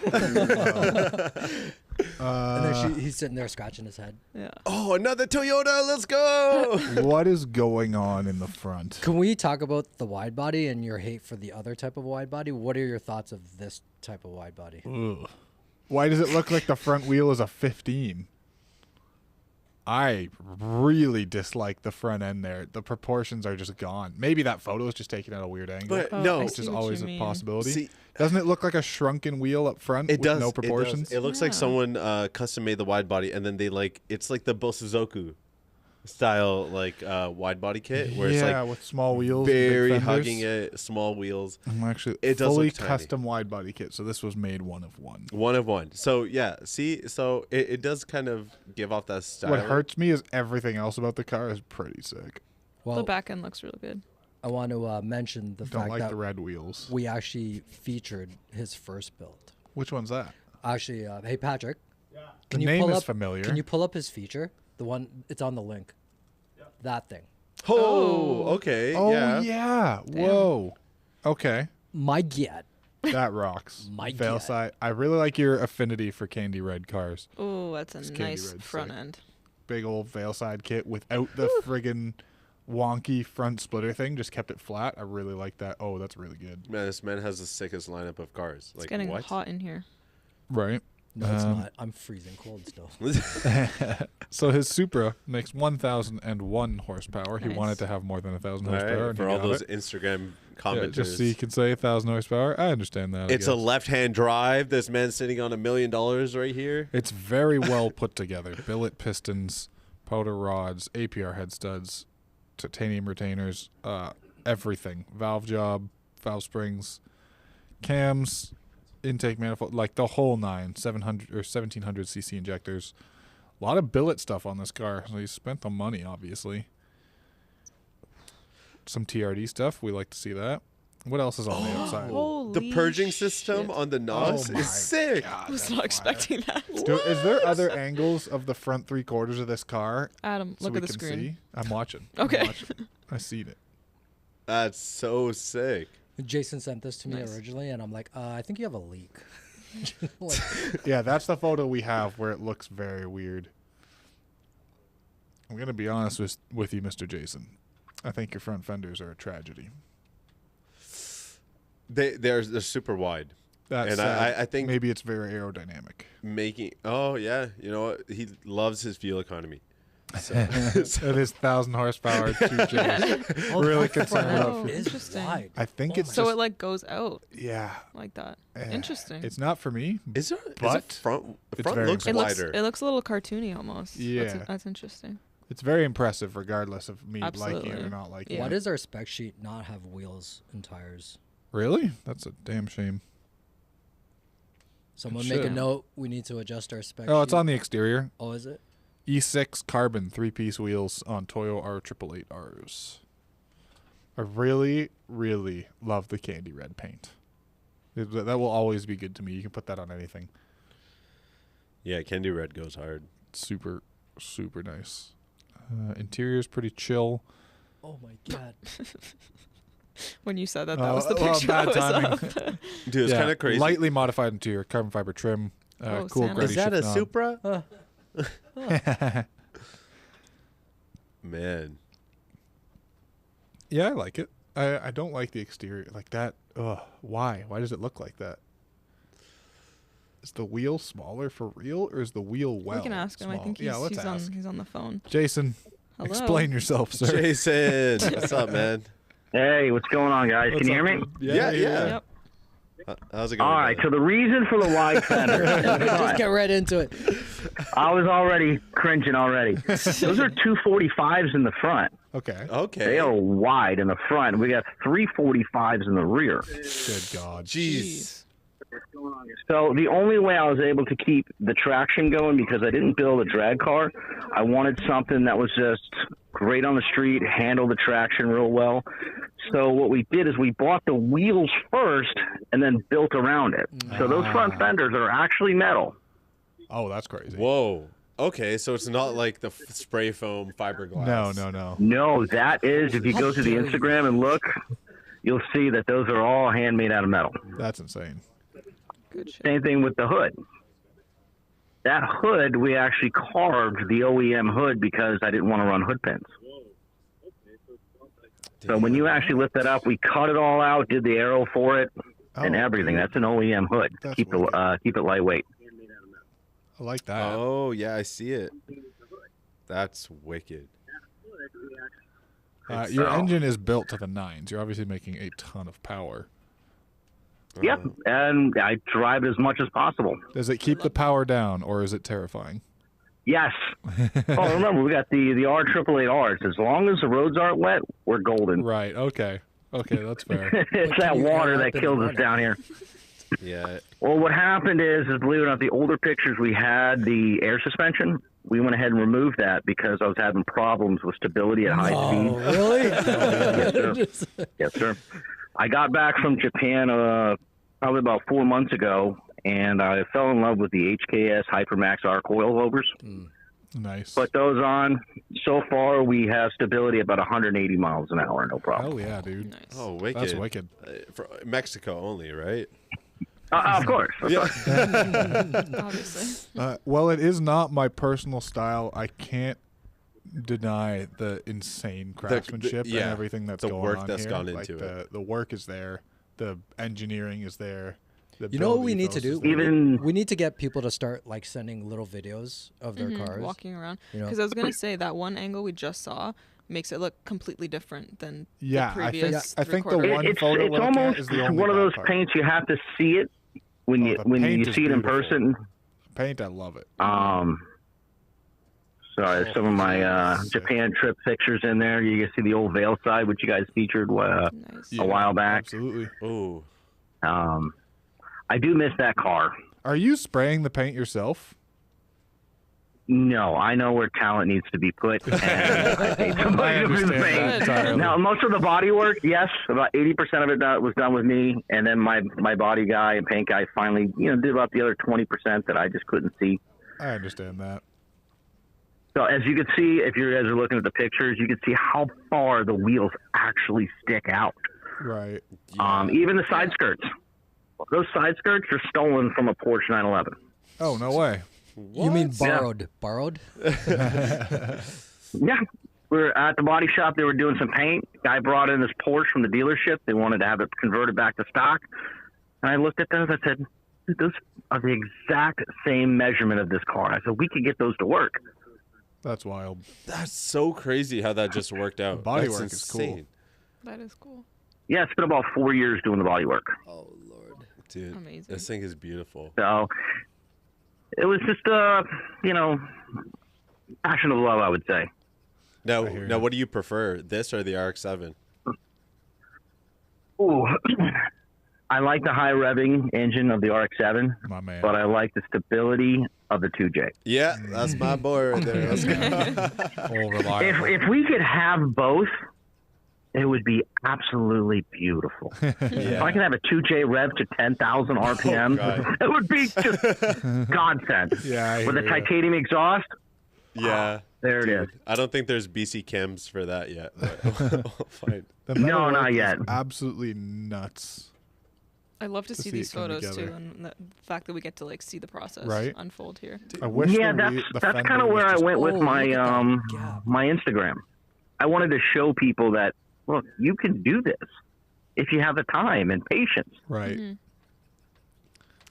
And then he's sitting there scratching his head. Yeah. Oh, another Toyota! Let's go! What is going on in the front? Can we talk about the wide body and your hate for the other type of wide body? What are your thoughts of this type of wide body? Ugh. Why does it look like the front wheel is a 15? I really dislike the front end there. The proportions are just gone. Maybe that photo is just taken at a weird angle, But Oh, no, I which see is what always you a mean. possibility. See- Doesn't it look like a shrunken wheel up front it with does. no it does. proportions? It looks like Yeah. someone custom made the wide body, and then they it's like the Bosuzoku style wide body kit, where it's yeah, like with small wheels, and big very fenders. hugging it, small wheels. I'm actually It does fully look tiny. custom wide body kit, so this was made one of one. One of one. So yeah, see, so it does kind of give off that style. What hurts me is everything else about the car is pretty sick. The Well, back end looks really good. I want to mention the Don't fact like that the red wheels. we actually featured his first build. Which one's that? Actually, hey Patrick, The can you name pull is up? familiar. Can you pull up his feature? The one it's on the link. That thing. Oh, okay. Oh yeah. yeah! Whoa. Okay, My get. that rocks. My Fail God. side. I really like your affinity for candy red cars. Oh, that's a It's candy nice red, front sick. end. Big old veil side kit without the friggin' wonky front splitter thing just kept it flat. I really like that. Oh, that's really good. Man, this man has the sickest lineup of cars. It's getting hot in here. Right. No, it's not. I'm freezing cold still. So his Supra makes 1,001 horsepower. He Nice. wanted to have more than 1,000 All horsepower. right, and for he all got those it. Instagram Yeah, commenters. just so you can say 1,000 horsepower. I understand that. I It's a guess. left-hand drive. This man's sitting on $1 million right here. It's very well put together. Billet pistons, powder rods, APR head studs, titanium retainers, everything. Valve job, valve springs, cams, intake manifold, like the whole nine. 700 or 1,700 cc injectors. A lot of billet stuff on this car. So he spent the money, obviously. Some TRD stuff. We like to see that. What else is on the outside? Holy The purging system shit. on the NOS my is sick. I was not expecting that. Dude, is there other angles of the front 3/4 of this car? Adam, so look we at the can screen. see? I'm watching. Okay. I'm watching. I seen it. That's so sick. Jason sent this to me Nice. originally, and I'm like, I think you have a leak. Like, Yeah, that's the photo we have where it looks very weird. I'm gonna be honest with you, Mr. Jason. I think your front fenders are a tragedy. They're super wide. That's And I think maybe it's very aerodynamic. Oh yeah, you know what? He loves his fuel economy. It is 1,000 horsepower, 2Js. Really concerned Oh, about fuel. interesting. wide. I think Oh it's my So just, it like goes out yeah. like that. eh, Interesting. It's not for me. Is there? But is it front? The it's front very looks it looks wider. it looks a little cartoony almost. Yeah. That's interesting. It's very impressive, regardless of me liking it Absolutely. or not liking Yeah. Why it. does our spec sheet not have wheels and tires? Really? That's a damn shame. Someone It make a should. note. We need to adjust our spec Oh, sheet. it's on the exterior. Oh, is it? E6 carbon 3-piece wheels on Toyo R888Rs. I really, really love the candy red paint. That will always be good to me. You can put that on anything. Yeah, Candy Red goes hard. Super, super nice. Interior's pretty chill. Oh my god. When you said that, that was the well, picture bad that was timing. up. Dude, it's kind of crazy. Lightly modified interior, carbon fiber trim. Oh, Cool Santa. gritty Is that a shift knob. Supra? Huh. Man, Yeah, I like it. I don't like the exterior like that. Ugh, why? Why does it look like that? Is the wheel smaller for real, or is the wheel well? We can ask him. I small? think yeah, let's he's ask. on the phone. Jason, Hello. explain yourself, sir. Jason, what's up, man? Hey, what's going on, guys? What's Can you up, hear me? dude? Yeah. Yep. How's it going? All right. So brother? the reason for the wide fender, Just get right into it. I was already cringing already. Those are 245s in the front. Okay. Okay. They are wide in the front. We got 345s in the rear. Good God. Jeez. So the only way I was able to keep the traction going, because I didn't build a drag car, I wanted something that was just great on the street, handle the traction real well. So what we did is we bought the wheels first and then built around it. So those front fenders are actually metal. Oh, that's crazy. Whoa. Okay, so it's not like the spray foam fiberglass. No. No, that is, if you go to the Instagram and look, you'll see that those are all handmade out of metal. That's insane. Good shit. Same thing with the hood. That hood, we actually carved the OEM hood because I didn't want to run hood pins. So when you actually lift that up, we cut it all out, did the arrow for it, and Oh, everything. That's an OEM hood. That's Keep wicked. it lightweight. I like that. Oh yeah, I see it. That's wicked. Your So- engine is built to the nines. You're obviously making a ton of power. Yep, and I drive it as much as possible. Does it keep the power down, or is it terrifying? Yes. Oh, remember, we got the R888Rs. As long as the roads aren't wet, we're golden. Right. Okay. Okay, that's fair. It's But that can you water air that up in kills the us down here. Yeah. Well, what happened is believe it or not, the older pictures we had the air suspension. We went ahead and removed that because I was having problems with stability at high Oh, speed. really? Yes, sir. Yes, sir. I got back from Japan probably about 4 months ago, and I fell in love with the HKS Hypermax R coilovers. Nice. Put those on. So far, we have stability about 180 miles an hour, no problem. Hell yeah, dude. Nice. Oh, wicked. That's wicked. For Mexico only, right? Of course. Obviously. Well, it is not my personal style. I can't deny the insane craftsmanship and everything that's the going work on that's here. gone Like into it. The work is there. The engineering is there. The You know what build we need to ethos do? is there. Even We need to get people to start like sending little videos of their cars. walking around. You know? Because I was gonna say that one angle we just saw makes it look completely different than Yeah, the I previous. think the three-quarter. one it's photo we're looking at almost is the only one of bad those part. paints you have to see it when Oh, you the when paint you is see it in beautiful. person. Paint, I love it. Sorry, some of my Japan trip pictures in there. You can see the old Veil side, which you guys featured Nice. a while back. Absolutely. Ooh. I do miss that car. Are you spraying the paint yourself? No, I know where talent needs to be put, and I paid somebody to do the understand that paint. entirely. Now, most of the body work, yes, about 80% of it was done with me, and then my body guy and paint guy finally, did about the other 20% that I just couldn't see. I understand that. So as you can see, if you guys are looking at the pictures, you can see how far the wheels actually stick out. Right. Even the side skirts. Those side skirts are stolen from a Porsche 911. Oh, no way. You mean Yeah. borrowed? Borrowed? Yeah. We were at the body shop. They were doing some paint. Guy brought in this Porsche from the dealership. They wanted to have it converted back to stock. And I looked at those. I said, dude, those are the exact same measurement of this car. I said, we could get those to work. That's wild. That's so crazy how that just worked out. body That's work is cool. insane. That is cool. Yeah, it's been about 4 years doing the body work. Oh Lord. Dude, Amazing. this thing is beautiful. So it was just, passion of love, I would say. Now, I hear now, you. what do you prefer, this or the RX-7? Ooh. I like the high revving engine of the RX-7, My man. but I like the stability of the 2J. Yeah, that's my boy right there. Let's go. All reliable. If we could have both, it would be absolutely beautiful. If I could have a 2J rev to 10,000 RPM, God. it would be just godsend. Yeah, I With a hear ya. titanium exhaust, Yeah. there it is. I don't think there's BC cams for that yet. But we'll find. The No, metal not work is yet. Absolutely nuts. I love to see see these it come photos together. too, and the fact that we get to like see the process Right. unfold here. I wish Yeah, the that's fender kind of was where I just- went with Oh, my look at that gap. my Instagram. I wanted to show people that, look, you can do this if you have the time and patience. Right. Mm-hmm.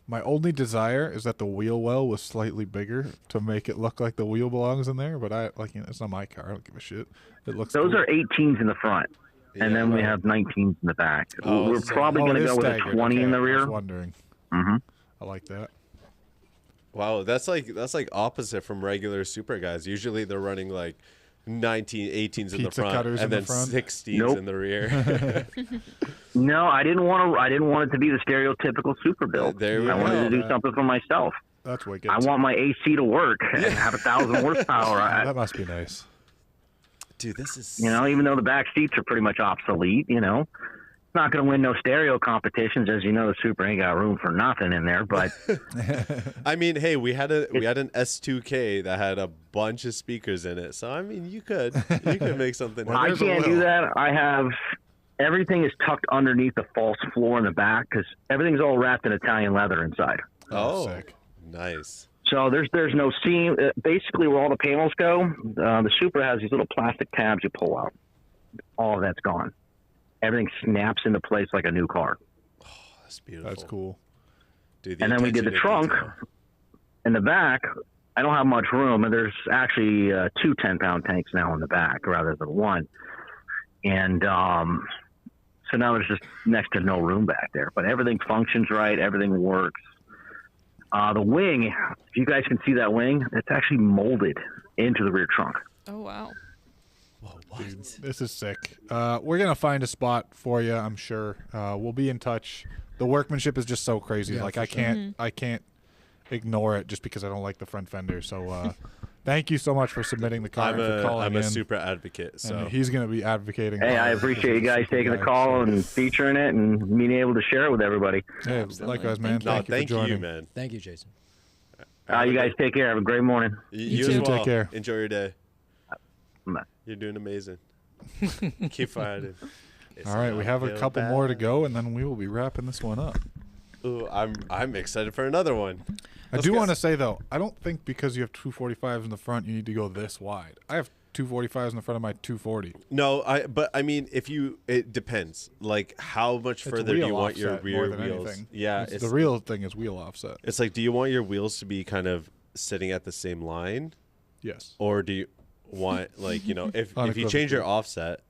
My only desire is that the wheel well was slightly bigger to make it look like the wheel belongs in there. But it's not my car. I don't give a shit. It looks. Those cool. are 18s in the front, and Yeah, then we right. have 19s in the back. Oh, We're so- probably Oh, going it to is go with a staggered. 20 in the Okay, I rear. was wondering. hmm I like that. Wow, that's like opposite from regular super guys. Usually they're running like 18s in the Pizza front cutters and in the then front? 16s Nope. in the rear. No, I didn't want it to be the stereotypical super build. There we I wanted go. to do something for myself. That's wicked. I want my AC to work and have 1,000 horsepower. That must be nice. Dude, this is Even though the back seats are pretty much obsolete, it's not going to win no stereo competitions. As you know, the Super ain't got room for nothing in there. But I mean, hey, we had an S2K that had a bunch of speakers in it. So I mean, you could make something Well, I there's a can't do little. that. I have everything is tucked underneath the false floor in the back because everything's all wrapped in Italian leather inside. Oh, sick. nice. So there's no seam. Basically, where all the panels go, the Supra has these little plastic tabs you pull out. All of that's gone. Everything snaps into place like a new car. That's beautiful. That's cool. Dude, And then we did attention the to trunk. detail. In the back, I don't have much room, and there's actually 2 10-pound tanks now in the back rather than one. And so now there's just next to no room back there. But everything functions right. Everything works. The wing, if you guys can see that wing, it's actually molded into the rear trunk. Oh wow. Whoa, what? This is sick. We're gonna find a spot for you, I'm sure. We'll be in touch. The workmanship is just so crazy. Yeah, Like for I sure. can't, I can't ignore it just because I don't like the front fender. So thank you so much for submitting the car and for calling I'm a in. super advocate. And So he's gonna be advocating. Hey, I appreciate you guys taking the call and featuring it and being able to share it with everybody. Hey, Absolutely. likewise, man. Thank no, Thank you for thank joining. you, man. Thank you, Jason. You guys take care. Have a great morning. You too. as Take well. care. Enjoy your day. Bye. You're doing amazing. Keep fighting. It's All right, we have a not couple bad. more to go, and then we will be wrapping this one up. Ooh, I'm excited for another one. I Let's do get- want to say though, I don't think because you have 245s in the front, you need to go this wide. I have 245s in the front of my 240. No, but I mean, it depends. Like, how much It's further do wheel you want your offset rear more than wheels? anything. Yeah, The real thing is wheel offset. it's like, do you want your wheels to be kind of sitting at the same line, Yes. or do you want, like, you know, if you change your offset,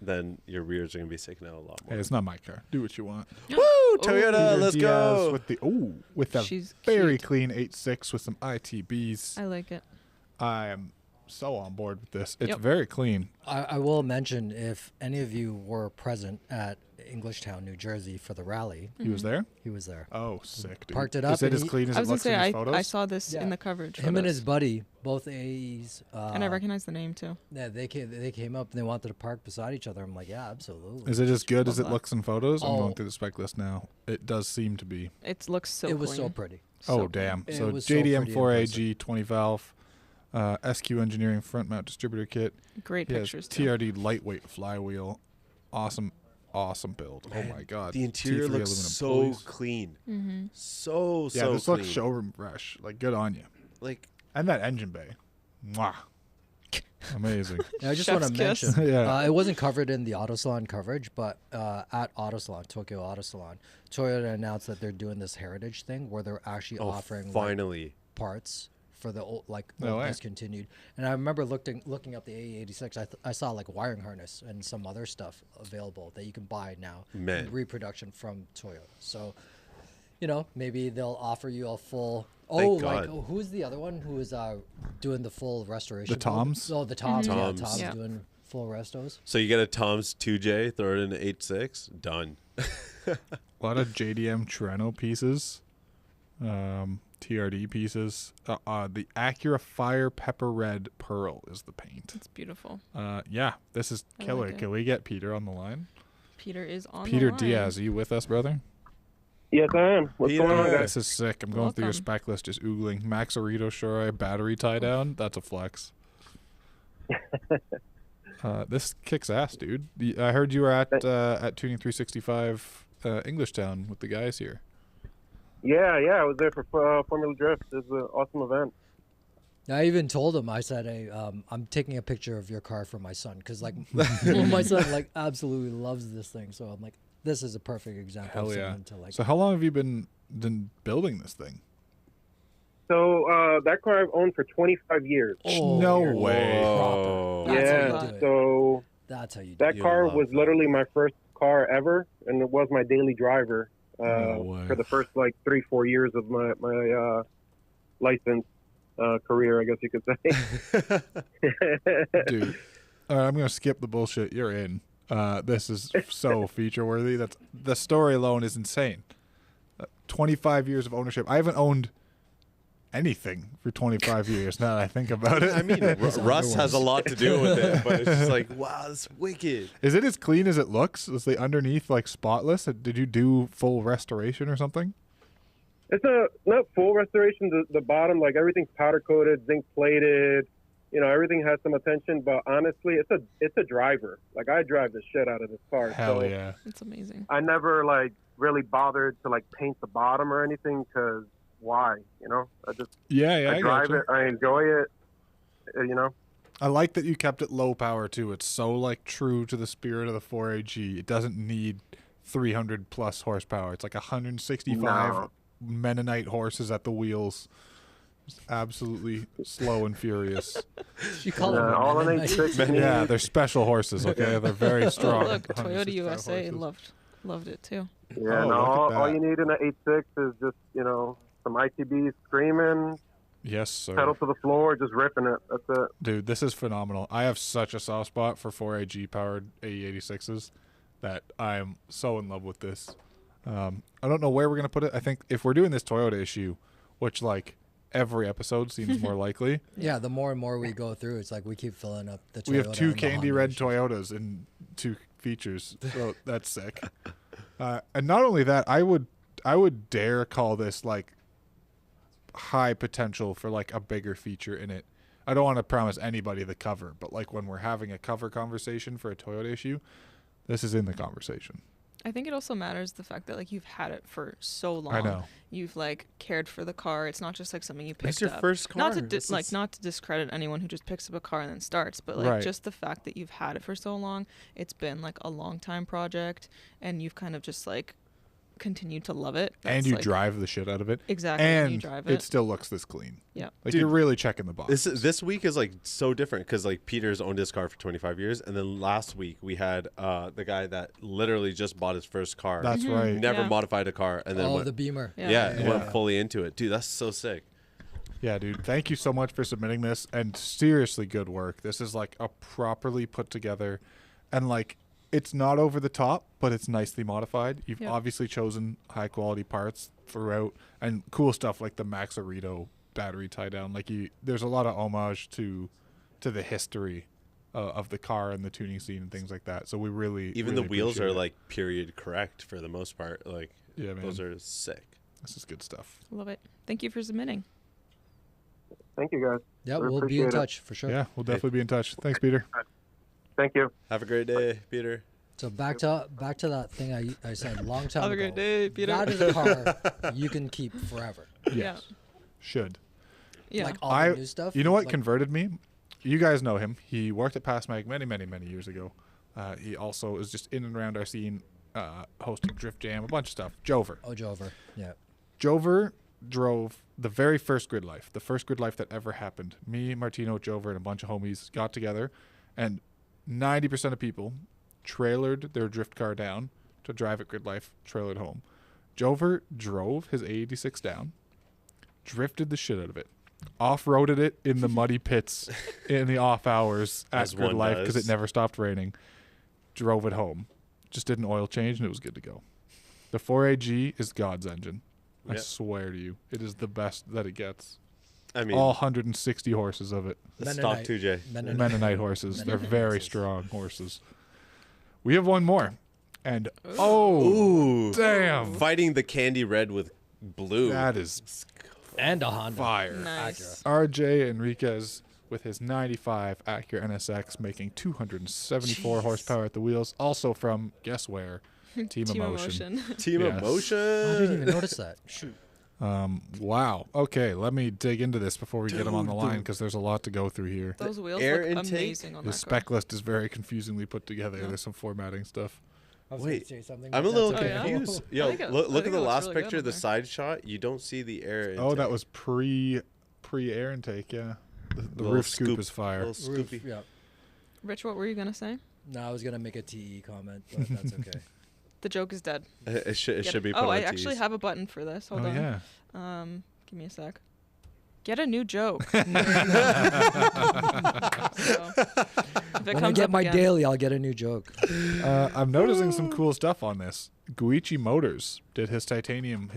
then your rears are gonna be sticking out a lot more. Hey, it's not my car. Do what you want. Woo, Toyota, Peter let's Diaz go. with a She's very cute. clean 8.6 with some ITBs. I like it. I am so on board with this. It's Yep. very clean. I will mention, if any of you were present at Englishtown, New Jersey for the rally, He was there. he was there. Oh, sick, dude. Parked it up Is it and as he- clean as I it was gonna looks in say his photos? I saw this Yeah. in the coverage. Him and his photos. buddy, both A's. And I recognize the name too. Yeah, they came up and they wanted to park beside each other. I'm like, yeah, absolutely. Is it as good as Love it that. looks in photos? I'm Oh. going through the spec list now. It does seem to be. It looks so. It was so clean. pretty. Oh, So damn. It So was so JDM pretty 4AG 20 valve, SQ Engineering front mount distributor kit. Great He has pictures too. TRD lightweight flywheel. Awesome build. Oh my god. The interior T3 looks aluminum so pulleys. clean. Mm-hmm. So Yeah, this clean. looks showroom fresh. Like, good on you. Like, And that engine bay. Mwah. Amazing. Now, I just Chef's want to kiss. mention, Yeah. it wasn't covered in the Auto Salon coverage, but at Auto Salon, Tokyo Auto Salon, Toyota announced that they're doing this heritage thing where they're actually offering like, finally. parts for the old, like No old way. discontinued. And I remember looking up the AE86. I saw like wiring harness and some other stuff available that you can buy now, Man. in reproduction from Toyota. So, you know, maybe they'll offer you a full. Thank like God. who's the other one who is doing the full restoration? The Toms? Oh, the Toms. Yeah, Toms. Toms Yeah. doing full restos. So you get a Tom's 2J, throw it in an 8.6, done. A lot of JDM Treno pieces. TRD pieces. The Acura Fire Pepper Red Pearl is the paint. It's beautiful. Yeah, this is I killer. like it. Can we get Peter on the line? Peter is on. Peter the line. Diaz, are you with us, brother? Yes, I am. What's Peter. going on, guys? This is sick. I'm going through your Welcome. spec list, just oogling. Maxarito Shore battery tie down. That's a flex. This kicks ass, dude. I heard you were at Tuning 365 Englishtown with the guys here. Yeah, I was there for Formula Drift. It was an awesome event. I even told him, I said, hey, I'm taking a picture of your car for my son because like my son like absolutely loves this thing. So I'm like, this is a perfect example Hell of yeah. someone to like. So how long have you been building this thing? So that car I've owned for 25 years. No you're way. proper. That's how you Yeah, do it. so That's how you do that You car love was that. literally my first car ever, and it was my daily driver No way. for the first like 3-4 years of my license career, I guess you could say. Dude. All right, I'm going to skip the bullshit. You're in. This is so feature worthy. The story alone is insane. 25 years of ownership. I haven't owned anything for 25 years now that I think about it. I mean, Russ has a lot to do with it, but it's just like, wow, that's wicked. Is it as clean as it looks? Is the underneath like spotless? Did you do full restoration or something? It's not full restoration. The bottom, like everything's powder coated, zinc plated. You know, everything has some attention. But honestly, it's a driver. Like I drive the shit out of this car. Hell so yeah. It's amazing. I never like really bothered to like paint the bottom or anything because why? You know, I just Yeah, I drive gotcha. it. I enjoy it. You know. I like that you kept it low power too. It's so like true to the spirit of the 4AG. It doesn't need 300 plus horsepower. It's like 165 No. Mennonite horses at the wheels. Just absolutely slow and furious. You call it all in Mennonite. 8.6. Yeah, they're special horses. Okay, they're very Oh, strong. look, Toyota 165 USA horses. loved it too. Yeah, Oh, no, look at all that. you need in an 8.6 is just, you know, some ITBs screaming, Yes, sir. pedal to the floor, just ripping it. That's it. Dude, this is phenomenal. I have such a soft spot for 4AG powered AE86s that I'm so in love with this. I don't know where we're going to put it. I think if we're doing this Toyota issue, which like every episode seems more likely, Yeah, the more and more we go through, it's like we keep filling up the Toyota. we have 2 and the candy Honda red issues. Toyotas and 2 features. So that's sick. And not only that, I would dare call this like high potential for like a bigger feature in it. I don't want to promise anybody the cover, but like when we're having a cover conversation for a Toyota issue, this is in the conversation. I think it also matters the fact that like you've had it for so long. I know. You've like cared for the car. It's not just like something you picked It's your up. first car. Not to not to discredit anyone who just picks up a car and then starts, but like Right. just the fact that you've had it for so long. It's been like a long time project, and you've kind of just like continued to love it. And That's, you like, drive the shit out of it. exactly. And you drive it it. still looks this clean. Yeah. Like Dude, you're really checking the box. This week is like so different because like Peter's owned his car for 25 years, and then last week we had the guy that literally just bought his first car. That's right. Never Yeah. modified a car, and then Oh, went, the Beamer. yeah, went Yeah. fully into it. Dude, that's so sick. Yeah, dude. Thank you so much for submitting this, and seriously good work. This is like a properly put together, and like it's not over the top, but it's nicely modified. You've Yep. obviously chosen high quality parts throughout, and cool stuff like the Maxarito battery tie down. Like there's a lot of homage to the history of the car and the tuning scene and things like that. So we really Even really the wheels appreciate are it. like period correct for the most part. Like, Yeah, man. those are sick. This is good stuff. Love it. Thank you for submitting. Thank you, guys. Yeah, We we'll be in appreciate it. touch for sure. Yeah, we'll definitely be in touch. Thanks, Peter. Thank you. Have a great day, Peter. So back to that thing I said a long time Have a ago. great day, Peter. That is a car you can keep forever. Yes. Should. Yeah. Like all the new stuff. You know what like, converted me? You guys know him. He worked at PASMAG many years ago. He also is just in and around our scene, hosting Drift Jam, a bunch of stuff. Jover. Oh, Jover. Yeah. Jover drove the very first Grid Life, the first Grid Life that ever happened. Me, Martino, Jover, and a bunch of homies got together, and 90% of people trailered their drift car down to drive at Grid Life, trailered home. Jover drove his A86 down, drifted the shit out of it, off-roaded it in the muddy pits in the off hours at As Grid one Life because does. it never stopped raining, drove it home, just did an oil change, and it was good to go. The 4AG is God's engine. I Yep. swear to you, it is the best that it gets. I mean, All 160 horses of it. the stock 2J. Mennonite horses. They're Mennonite very horses. strong horses. We have one more. And Ooh. damn. Fighting the candy red with blue. That is And a Honda. fire. Nice. RJ Enriquez with his 95 Acura NSX making 274 horsepower at the wheels. Also from, guess where? Team Emotion. Team Yes. Emotion. I didn't even notice that. Shoot. Wow. Okay, let me dig into this before we get him on the line because there's a lot to go through here. Those wheels air look intake, amazing on The that car. spec list is very confusingly put together. There's some formatting stuff. I was Wait, gonna say something, I'm a but little that's okay. confused. I Yo, think it- look I at think the it looks last really good picture, on the there. side shot. You don't see the air. Oh, that intake. was pre-air intake, yeah. The Little roof scoop scoop. is fire. Little Roof, scoopy. yeah. Rich, what were you gonna say? No, I was gonna make a TE comment, but that's okay. The joke is dead. It should Get be it. put Oh, on I actually tees. have a button for this. Hold Oh, on. yeah. Give me a sec. Get a new joke. So, if it When I comes get up my again, daily, I'll get a new joke. I'm noticing some cool stuff on this. Guichi Motors did his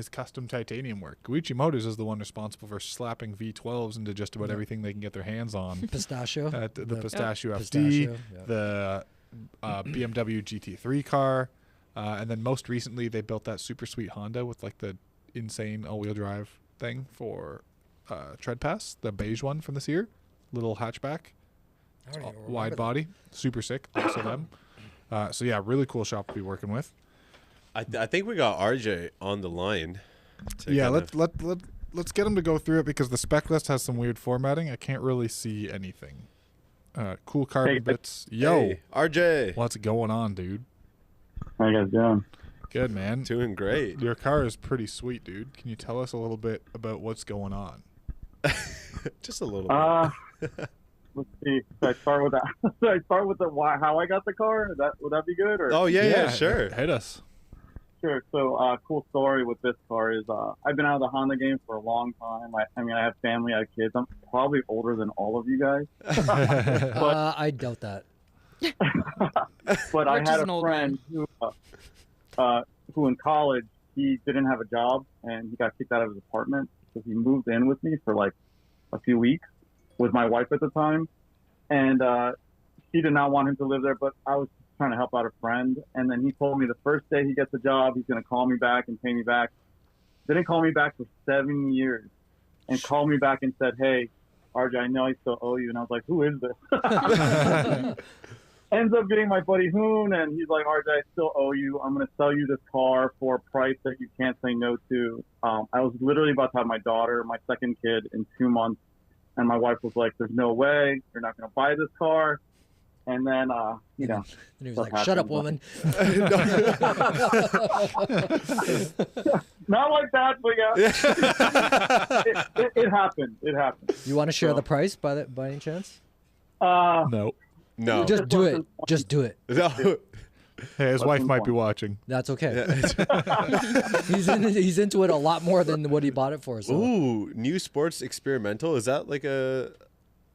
custom titanium work. Guichi Motors is the one responsible for slapping V12s into just about everything they can get their hands on. Pistachio. At the Pistachio FD, Pistachio, yeah. the BMW GT3 car, and then most recently they built that super sweet Honda with like the insane all-wheel drive thing for Tread Pass, the beige one from this year, little hatchback, I don't even remember wide that. body, super sick. Also them. So yeah, really cool shop to be working with. I think we got RJ on the line. to Yeah, kinda- let's get him to go through it because the spec list has some weird formatting. I can't really see anything. Cool carbon Hey, bits. Yo, Hey, RJ. what's going on, dude? How you guys doing? Good, man. Doing great. Your car is pretty sweet, dude. Can you tell us a little bit about what's going on? Just a little bit. Let's see. Should I start with that? Should I start with how I got the car? Would that be good? Or Oh yeah, sure. Hit us. Sure. So, cool story with this car is I've been out of the Honda game for a long time. I mean, I have family, I have kids. I'm probably older than all of you guys. I doubt that. But I Rich is had an a old friend who in college, he didn't have a job and he got kicked out of his apartment. So he moved in with me for like a few weeks with my wife at the time. And she did not want him to live there, but I was trying to help out a friend. And then he told me the first day he gets a job, he's going to call me back and pay me back. Didn't call me back for 7 years and called me back and said, "Hey, RJ, I know I still owe you." And I was like, "Who is this?" ends up being my buddy Hoon, and he's like, RJ, I still owe you. I'm going to sell you this car for a price that you can't say no to. I was literally about to have my daughter, my second kid, in 2 months. And my wife was like, there's no way. You're not going to buy this car. And then, you know. And he was like, shut up, woman. Not like that, but yeah. It happened. It happened. You want to share the price by any chance? No. No. Just do it. Just do it. No. Hey, his wife might be watching. That's okay. He's into it a lot more than what he bought it for. So. Ooh, new sports experimental. Is that like a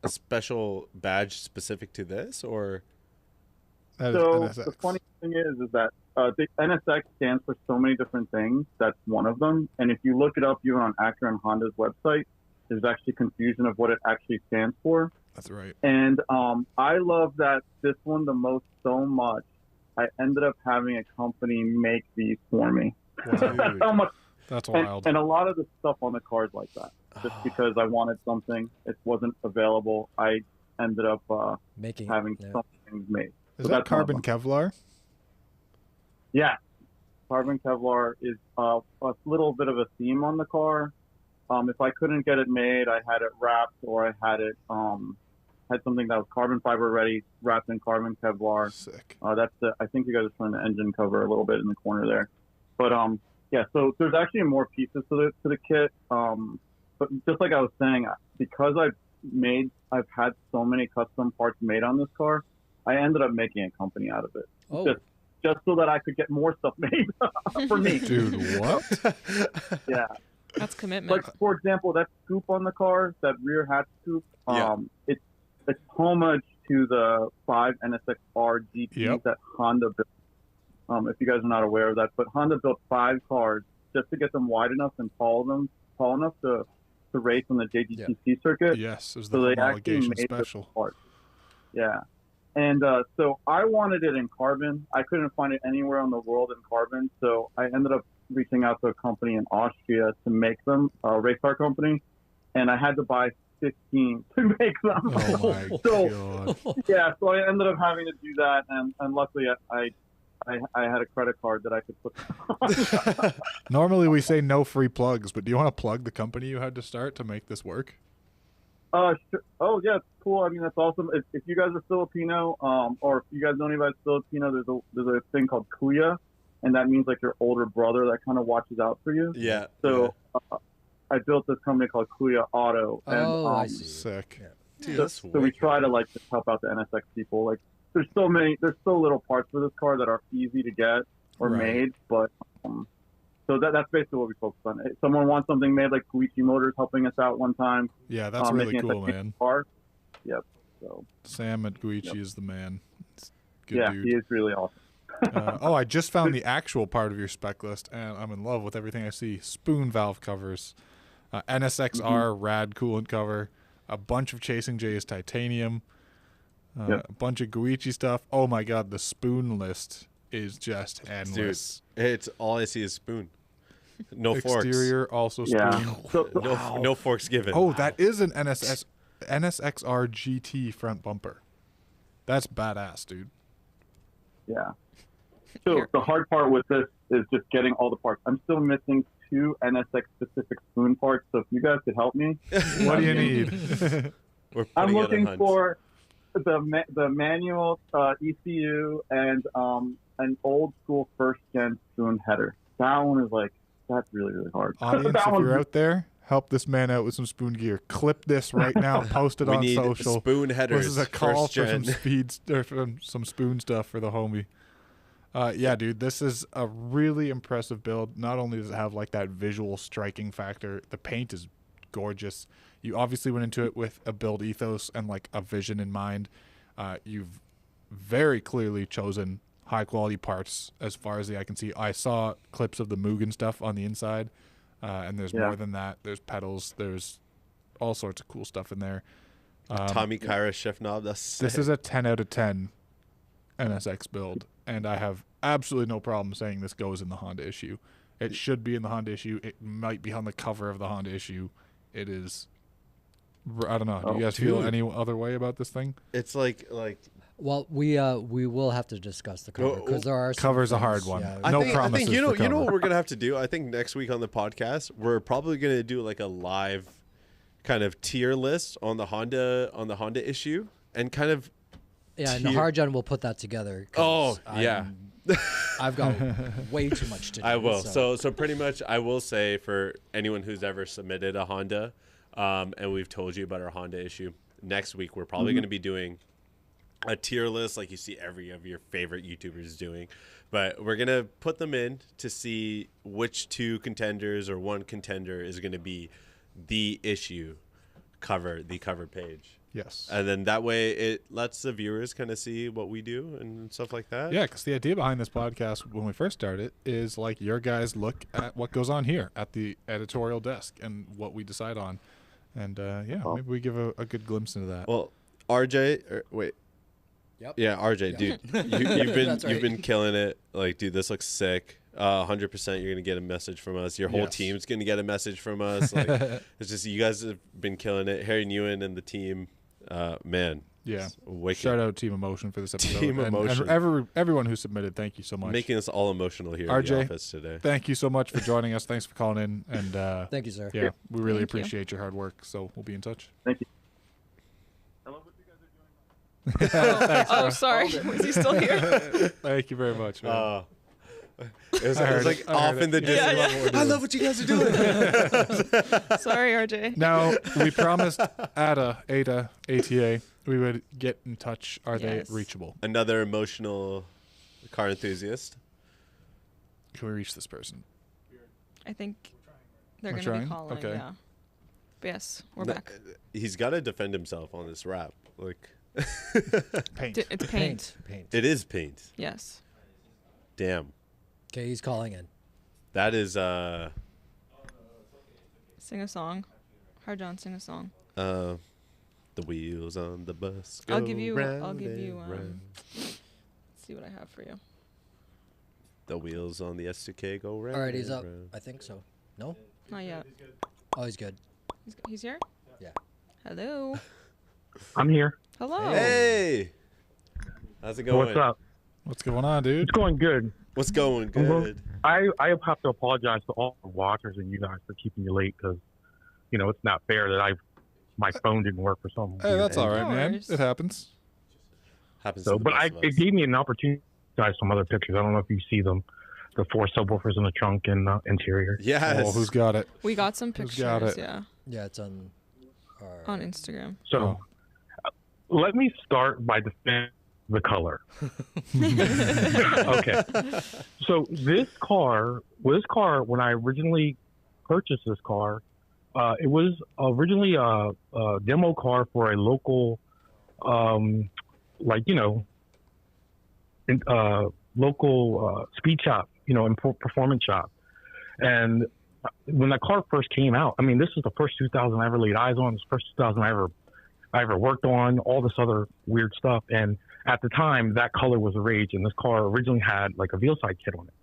special badge specific to this, or? So the funny thing is that the NSX stands for so many different things. That's one of them. And if you look it up, even on Acura and Honda's website, there's actually confusion of what it actually stands for. That's right. And I love that this one the most so much. I ended up having a company make these for me. That's how much. That's wild. And a lot of the stuff on the cars like that. Just because I wanted something, it wasn't available. I ended up having something made. Is that Carbon-Kevlar? Yeah. Carbon-Kevlar is a little bit of a theme on the car. If I couldn't get it made, I had it wrapped, or I had it had something that was carbon fiber ready, wrapped in Carbon-Kevlar. Sick. I think you guys are showing the engine cover a little bit in the corner there. But yeah, so there's actually more pieces to the kit. But just like I was saying, because I've had so many custom parts made on this car, I ended up making a company out of it. Oh. Just so that I could get more stuff made for me. Dude, what? Yeah. That's commitment. Like, for example, that scoop on the car, that rear hatch scoop, it's homage to the 5 NSX-R GTs that Honda built. If you guys are not aware of that, but Honda built 5 cars just to get them wide enough and tall enough to race on the JGTC circuit. Yes, it was the homologation special. Yeah. And so I wanted it in carbon. I couldn't find it anywhere in the world in carbon, so I ended up reaching out to a company in Austria to make them, a race car company, and I had to buy 15 to make them. Oh my God. Yeah, so I ended up having to do that, and luckily I had a credit card that I could put on. Normally we say no free plugs, but do you want to plug the company you had to start to make this work? Sure. Oh yeah, it's cool. I mean, that's awesome. If you guys are Filipino, or if you guys know anybody that's Filipino, there's a thing called Kuya, and that means like your older brother that kind of watches out for you. Yeah. So I built this company called Kuya Auto. And, I see. Sick. Dude, so we try to like just help out the NSX people. Like there's so little parts for this car that are easy to get or made, but so that's basically what we focus on. If someone wants something made, like Koichi Motors helping us out one time. Yeah, that's really cool, man. Car. Yep. So Sam at Guichi is the man. Good dude. He is really awesome. I just found the actual part of your spec list, and I'm in love with everything I see. Spoon valve covers, NSX-R rad coolant cover, a bunch of Chasing J's titanium, a bunch of Guichi stuff. Oh my God, the spoon list is just endless. Dude, it's all I see is spoon. No forks. Exterior also spoon. Yeah. No forks given. Oh, that is an NSX-R GT front bumper. That's badass, dude. Yeah. So the hard part with this is just getting all the parts. I'm still missing 2 NSX specific spoon parts. So if you guys could help me, what do you need? I'm looking for the manual ECU and an old school first gen spoon header. That one is that's really, really hard. Audience, if you're out there, help this man out with some spoon gear. Clip this right now. Post it on social. Spoon headers. This is a call for some speeds or some spoon stuff for the homie. Yeah, dude, this is a really impressive build. Not only does it have like that visual striking factor, the paint is gorgeous. You obviously went into it with a build ethos and like a vision in mind. You've very clearly chosen high quality parts as far as the eye can see. I saw clips of the Mugen stuff on the inside, and there's more than that. There's pedals. There's all sorts of cool stuff in there. Tommy Kyra shift knob. This is a 10 out of 10 NSX build, and I have absolutely no problem saying this goes in the Honda issue. It should be in the Honda issue. It might be on the cover of the Honda issue. It is. I don't know. Do you guys feel any other way about this thing? It's like Well, we will have to discuss the cover because there are some Cover's a things, hard one. yeah. No I promises think you know for you know cover. what we're gonna have to do. I think next week on the podcast we're probably gonna do like a live kind of tier list on the Honda issue and kind of Yeah, and the tier- Hard will put that together. 'cause yeah. I've got way too much to do. I will. So pretty much, I will say for anyone who's ever submitted a Honda, and we've told you about our Honda issue. Next week, we're probably going to be doing a tier list like you see every of your favorite YouTubers doing, but we're going to put them in to see which two contenders or one contender is going to be the issue cover, the cover page. Yes. And then that way it lets the viewers kind of see what we do and stuff like that. Yeah, because the idea behind this podcast when we first started is like your guys look at what goes on here at the editorial desk and what we decide on. And maybe we give a good glimpse into that. Well, RJ, wait. Yep. Yeah, RJ, dude, you've been That's right. you've been killing it. Like, dude, this looks sick. 100%, you're gonna get a message from us. Your whole Yes. team's gonna get a message from us. Like, it's just you guys have been killing it. Huy Nguyen and the team, man. Yeah. it's wicked. Shout out Team Emotion for this episode. Team And Emotion. everyone who submitted, thank you so much. Making us all emotional here in RJ, the office today. Thank you so much for joining us. Thanks for calling in. And Thank you, sir. yeah, we really Thank you. appreciate your hard work. So we'll be in touch. Thank you. Oh, sorry. Was he still here? Thank you very much. Man. It was, I heard like it. I off heard in the it. Disney Yeah, level. I love what you guys are doing. Sorry, RJ. Now, we promised Ada, we would get in touch. Are Yes. they reachable? Another emotional car enthusiast. Can we reach this person? I think they're We're going to trying? be calling. Okay. Yeah. But yes, we're No, back. He's got to defend himself on this rap. Like, Paint. It's paint. Paint. it is paint. Yes. Damn. Okay, he's calling in. That is Sing a song. Hard John, sing a song. the wheels on the bus. I'll go give you. round I'll give you. and round. Let's see what I have for you. The wheels on the S2K go round. All right, he's and up. round. I think so. No? Not yet. Oh, he's good. He's here. Yeah. Hello. I'm here. Hello. Hey, how's it going? What's up? What's going on, dude? It's going good. What's going Well, good? I have to apologize to all the watchers and you guys for keeping you late because, it's not fair that my phone didn't work for some Hey, reason. that's all right, No man. worries. It happens. Happens So, to the but best of it us. gave me an opportunity to guys some other pictures. I don't know if you see them, the 4 subwoofers in the trunk and interior. Yes. Oh, who's got it? We got some Who's pictures. got it? Yeah. Yeah, it's on our... On Instagram. So, let me start by defending the color. Okay. So this car, when I originally purchased this car, it was originally a demo car for a local, local speed shop, and performance shop. And when that car first came out, I mean, this is the first 2000 I ever laid eyes on. This first 2000 I ever worked on, all this other weird stuff. And at the time, that color was a rage, and this car originally had like a veal side kit on it.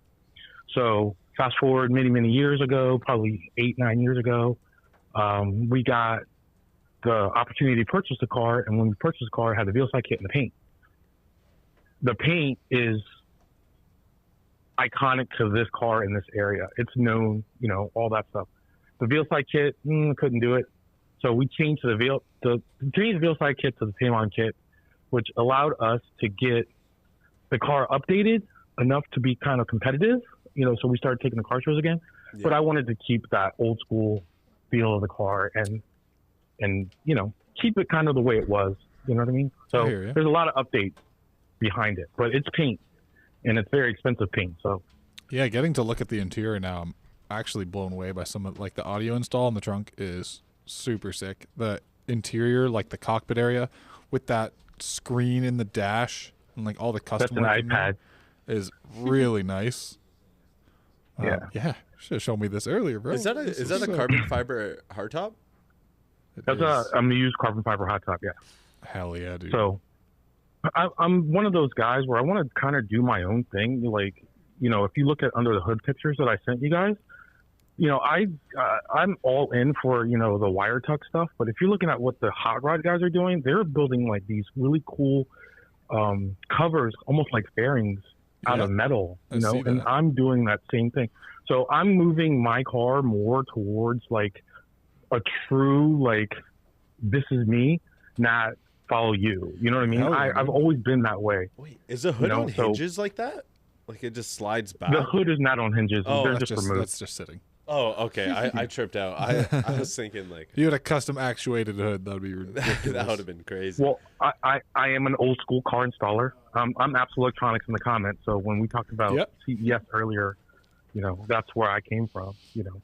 So fast forward many, many years ago, probably 8-9 years ago, we got the opportunity to purchase the car, and when we purchased the car, it had the veal side kit and the paint. The paint is iconic to this car in this area. It's known, all that stuff. The veal side kit, couldn't do it. So we changed the veal side kit to the paint-on kit, which allowed us to get the car updated enough to be kind of competitive. So we started taking the car shows again. Yeah. But I wanted to keep that old school feel of the car and keep it kind of the way it was. You know what I mean? So I hear ya. there's a lot of updates behind it, but it's paint, and it's very expensive paint. So Yeah, getting to look at the interior now, I'm actually blown away by some of the audio install in the trunk is super sick. The interior, like the cockpit area, with that screen in the dash and all the custom that's an work in there iPad. is really nice. Yeah. Should have shown me this earlier, bro. Is that a carbon fiber hardtop? That's I'm the used carbon fiber hot top. Yeah. Hell yeah, dude. So I'm one of those guys where I want to kind of do my own thing. Like, if you look at under the hood pictures that I sent you guys, I'm all in for, the wire tuck stuff. But if you're looking at what the hot rod guys are doing, they're building like these really cool covers almost like fairings out of metal, you know, and I'm doing that same thing. So I'm moving my car more towards like a true, like, this is me, not follow you. You know what I mean? I've always been that way. Wait, is the hood on hinges like that? Like it just slides back? The hood is not on hinges. They're just removed. That's just sitting. Oh, okay. I tripped out. I was thinking like you had a custom actuated hood. That'd be ridiculous. That would have been crazy. Well, I am an old school car installer. I'm Apps Electronics in the comments. So when we talked about CES earlier, you know, that's where I came from. You know,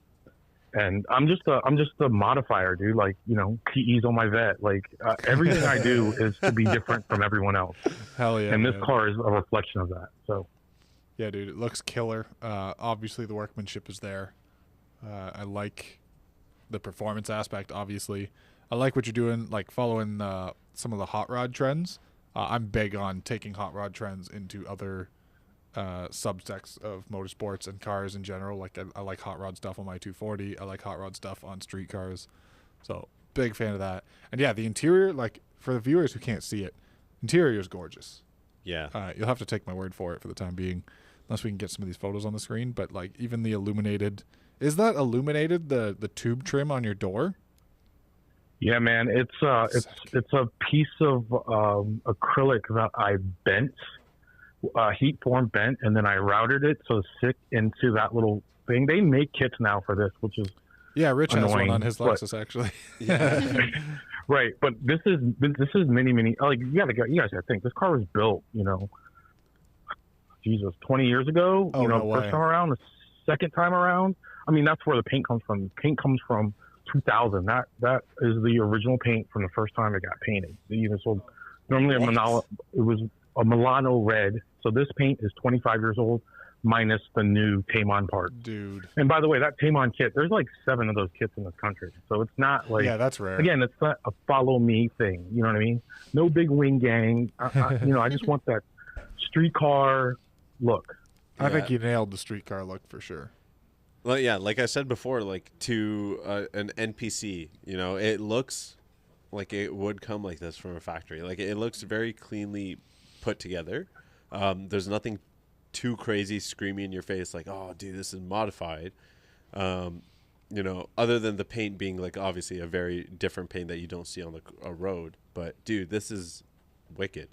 and I'm just a modifier, dude. Like, you know, PE's on my vet. Like everything I do is to be different from everyone else. Hell yeah! And this car is a reflection of that. So. Yeah, dude, it looks killer. Obviously, the workmanship is there. I like the performance aspect, obviously. I like what you're doing, like following some of the hot rod trends. I'm big on taking hot rod trends into other subsects of motorsports and cars in general. Like I like hot rod stuff on my 240. I like hot rod stuff on street cars. So big fan of that. And yeah, the interior, like for the viewers who can't see it, interior is gorgeous. Yeah. You'll have to take my word for it for the time being, unless we can get some of these photos on the screen. But like even the illuminated, is that illuminated, the tube trim on your door? Yeah, man, it's a piece of acrylic that I bent, heat form bent, and then I routed it so it sit into that little thing. They make kits now for this, which is Rich annoying, has one on his Lexus actually. Right, but this is many like you guys gotta think this car was built, you know, Jesus, 20 years ago. Oh, you know, no first way. time around, the second time around. I mean, that's where the paint comes from. Paint comes from 2000. That is the original paint from the first time it got painted. You know, so normally it was a Milano red. So this paint is 25 years old, minus the new Tamon part. Dude. And by the way, that Tamon kit, there's like 7 of those kits in this country. So it's not like, yeah, that's rare. Again, it's not a follow me thing. You know what I mean? No big wing gang. You know, I just want that street car look. I think you nailed the street car look for sure. Well, yeah, like I said before, like to an NPC, you know, it looks like it would come like this from a factory. Like it looks very cleanly put together. There's nothing too crazy screaming in your face like, oh, dude, this is modified. You know, other than the paint being like obviously a very different paint that you don't see on a road. But, dude, this is wicked.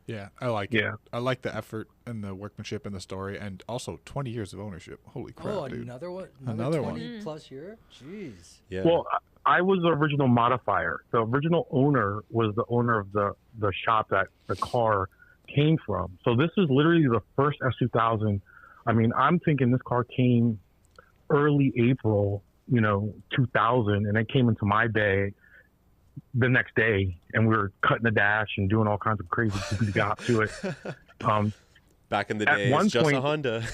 Yeah, I like it. I like the effort and the workmanship and the story, and also 20 years of ownership. Holy crap, dude. Another one? Another 20 plus year? Jeez. Yeah. Well, I was the original modifier. The original owner was the owner of the shop that the car came from. So this is literally the first S2000. I mean, I'm thinking this car came early April, 2000, and it came into my bay the next day, and we were cutting the dash and doing all kinds of crazy got to it. Back in the day, it's just a Honda.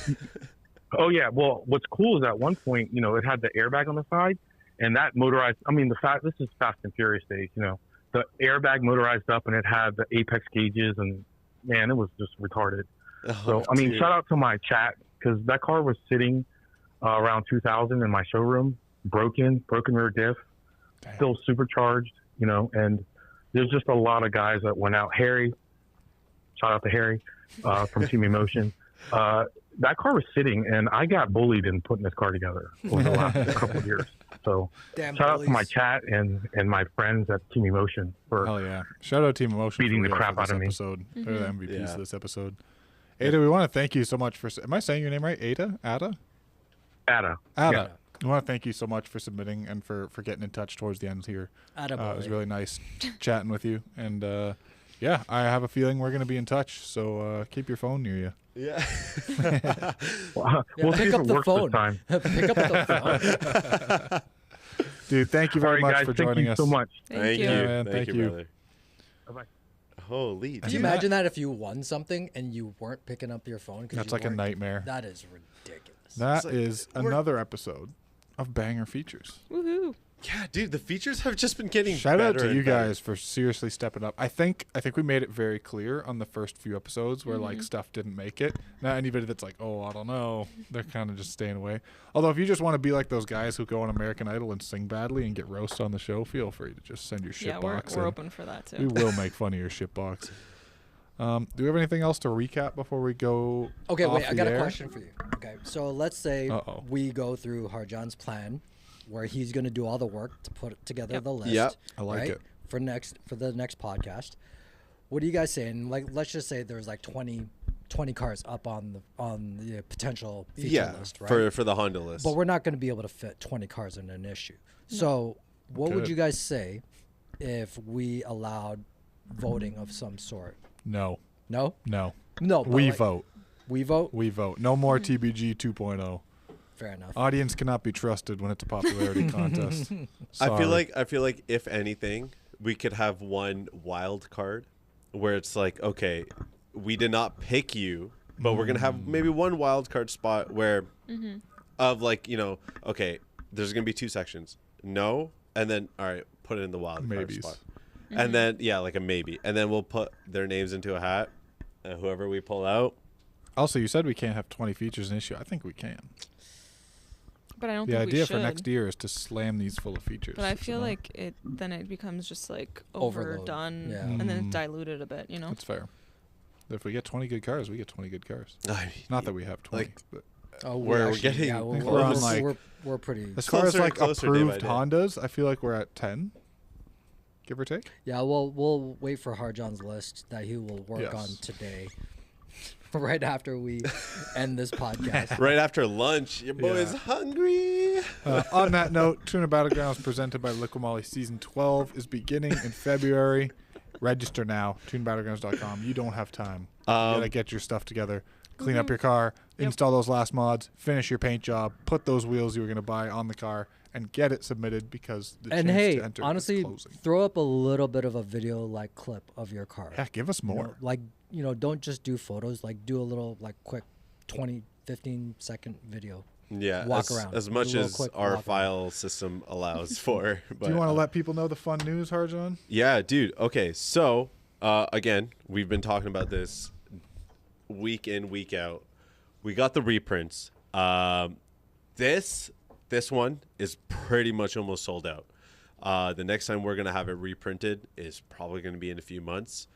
Oh yeah. Well, what's cool is at one point, it had the airbag on the side, and that motorized. I mean, this is Fast and Furious days. The airbag motorized up, and it had the apex gauges, and man, it was just retarded. Oh, so I mean, dude. shout out to my chat, because that car was sitting around 2000 in my showroom, broken rear diff, still supercharged. And there's just a lot of guys that went out. Harry, shout out to Harry from Team Emotion. That car was sitting, and I got bullied in putting this car together over the last couple of years. So shout out to my chat and my friends at Team Emotion for hell yeah. Shout out Team Emotion beating for the crap out of me. Episode. They're the MVPs of this episode. Ada, we want to thank you so much for. Am I saying your name right? Ada? Ada. Yeah. I want to thank you so much for submitting and for getting in touch towards the end here. It was really nice chatting with you. And yeah, I have a feeling we're going to be in touch. So keep your phone near you. Yeah. We'll pick see up if it the works phone. this time. Pick up the phone. Dude, thank you very All right, much guys, for joining thank you us. so much. Thank you. Yeah, man, Thank you, brother. Bye-bye. Holy. Can you imagine that if you won something and you weren't picking up your phone? That's like a nightmare. That is ridiculous. That is another episode of Banger Features. Woohoo. Yeah, dude, the features have just been getting Shout out better to and you better. guys for seriously stepping up. I think we made it very clear on the first few episodes where like stuff didn't make it. Now anybody that's like, oh, I don't know, they're kind of just staying away. Although if you just want to be like those guys who go on American Idol and sing badly and get roasted on the show, feel free to just send your shit Yeah, box. we're in. open for that too. We will make fun of your shit box. Do we have anything else to recap before we go? Okay, off wait. I the got a air? question for you. Okay, so let's say we go through Harjan's plan, where he's going to do all the work to put together the list. Yep. I like it. For the next podcast. What do you guys say? And like, let's just say there's like 20 cars up on the potential feature list, right? for the Honda list. But we're not going to be able to fit 20 cars in an issue. So what would you guys say if we allowed voting of some sort? No. No? No. No. We vote. We vote? We vote. No more TBG 2.0. Fair enough. Audience cannot be trusted when it's a popularity contest. I feel like if anything, we could have one wild card where it's like, okay, we did not pick you, but we're gonna have maybe one wild card spot where of like, you know, okay, there's gonna be 2 sections. No, and then all right, put it in the wild card spot. And then like a maybe. And then we'll put their names into a hat, and whoever we pull out. Also, you said we can't have 20 features in issue. I think we can. But I don't The think idea we for should. next year is to slam these full of features. But I feel like it becomes just like overdone and then it's diluted a bit, you know? That's fair. If we get 20 good cars, we get 20 good cars. I mean, Not that we have 20. like, but we're getting we're on like we're pretty. as far as closer and like closer day by approved day. Hondas, I feel like we're at 10, give or take. Yeah, we'll wait for Harjan's list that he will work on today. Right after we end this podcast. Right after lunch, your boy is hungry. On that note, Tuna Battlegrounds presented by Liqui Moly Season 12 is beginning in February. Register now, tunebattlegrounds.com. You don't have time. You gotta get your stuff together, clean up your car, install those last mods, finish your paint job, put those wheels you were gonna buy on the car, and get it submitted because the And chance hey, to enter honestly, is closing. throw up a little bit of a video like clip of your car. Yeah, give us You know, more. like, you know, don't just do photos. Like, do a little like quick 20, 15-second video. Yeah, Walk around. as Do a much little as quick our walk file system allows for. But, Do you want to let people know the fun news, Harjan? Yeah, dude. Okay, so again, we've been talking about this week in, week out. We got the reprints. This one is pretty much almost sold out. The next time we're gonna have it reprinted is probably gonna be in a few months.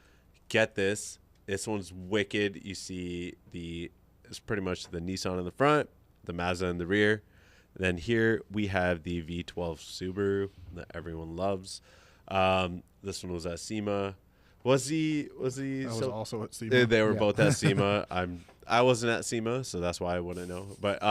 Get this. This one's wicked. You see it's pretty much the Nissan in the front, the Mazda in the rear. Then here we have the V12 Subaru that everyone loves. This one was at SEMA. Was he? I was also at SEMA. They were both at SEMA. I wasn't at SEMA, so that's why I wouldn't know. But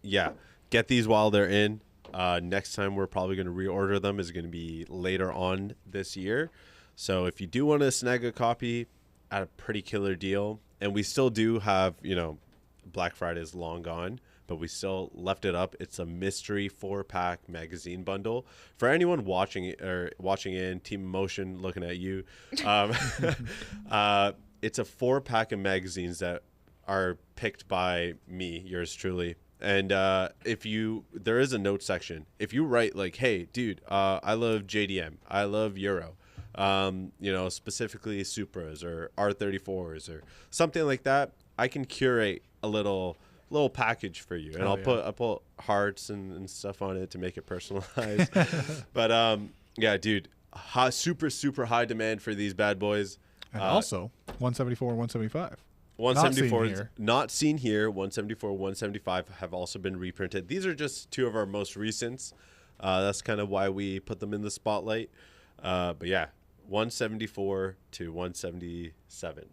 yeah, get these while they're in. Next time we're probably going to reorder them is going to be later on this year. So if you do want to snag a copy at a pretty killer deal, and we still do have, you know, Black Friday is long gone, but we still left it up. It's a mystery 4-pack magazine bundle for anyone watching in Team Emotion, looking at you. It's a 4-pack of magazines that are picked by me, yours truly. And there is a note section. If you write like, hey, dude, I love JDM, I love Euro, you know, specifically Supras or R34s or something like that, I can curate a little package for you, and I'll put hearts and stuff on it to make it personalized. But yeah, dude, super high demand for these bad boys. And also 174 and 175. 174 not seen here. 174, 175 have also been reprinted. These are just two of our most recents. That's kind of why we put them in the spotlight. But yeah, 174 to 177.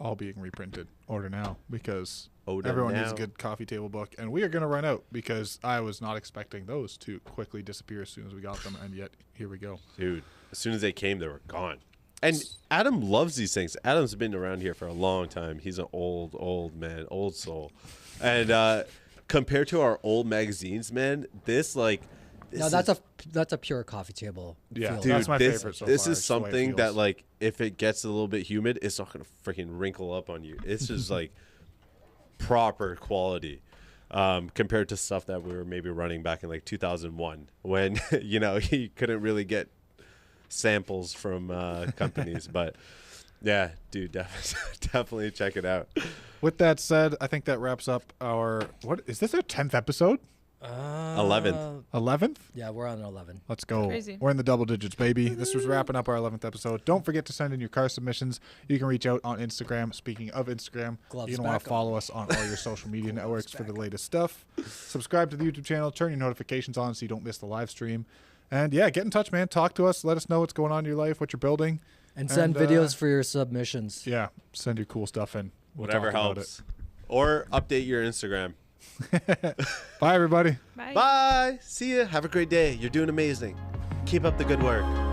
All being reprinted. Order now because Order everyone now. needs a good coffee table book. And we are going to run out because I was not expecting those to quickly disappear as soon as we got them. And yet, here we go. Dude, as soon as they came, they were gone. And Adam loves these things. Adam's been around here for a long time. He's an old man, old soul. And compared to our old magazines, man, this that's a pure coffee table. Yeah, feel. dude, that's my favorite so this far. is It's the way it something that, feels. like, if it gets a little bit humid, it's not gonna freaking wrinkle up on you. It's just like proper quality compared to stuff that we were maybe running back in like 2001 when you know you couldn't really get samples from companies. But yeah, dude, definitely check it out. With that said, I think that wraps up our. What is this? Our 10th episode? 11th. 11th? Yeah, we're on 11. Let's go. Crazy. We're in the double digits, baby. This was wrapping up our 11th episode. Don't forget to send in your car submissions. You can reach out on Instagram. Speaking of Instagram, Gloves you're going to want back to follow us on all your social media networks for the latest stuff. Subscribe to the YouTube channel. Turn your notifications on so you don't miss the live stream. And yeah, get in touch, man. Talk to us. Let us know what's going on in your life, what you're building. And send videos for your submissions. Yeah, send your cool stuff in. We'll Whatever talk about helps. Or update your Instagram. Bye, everybody. Bye. Bye. See ya. Have a great day. You're doing amazing. Keep up the good work.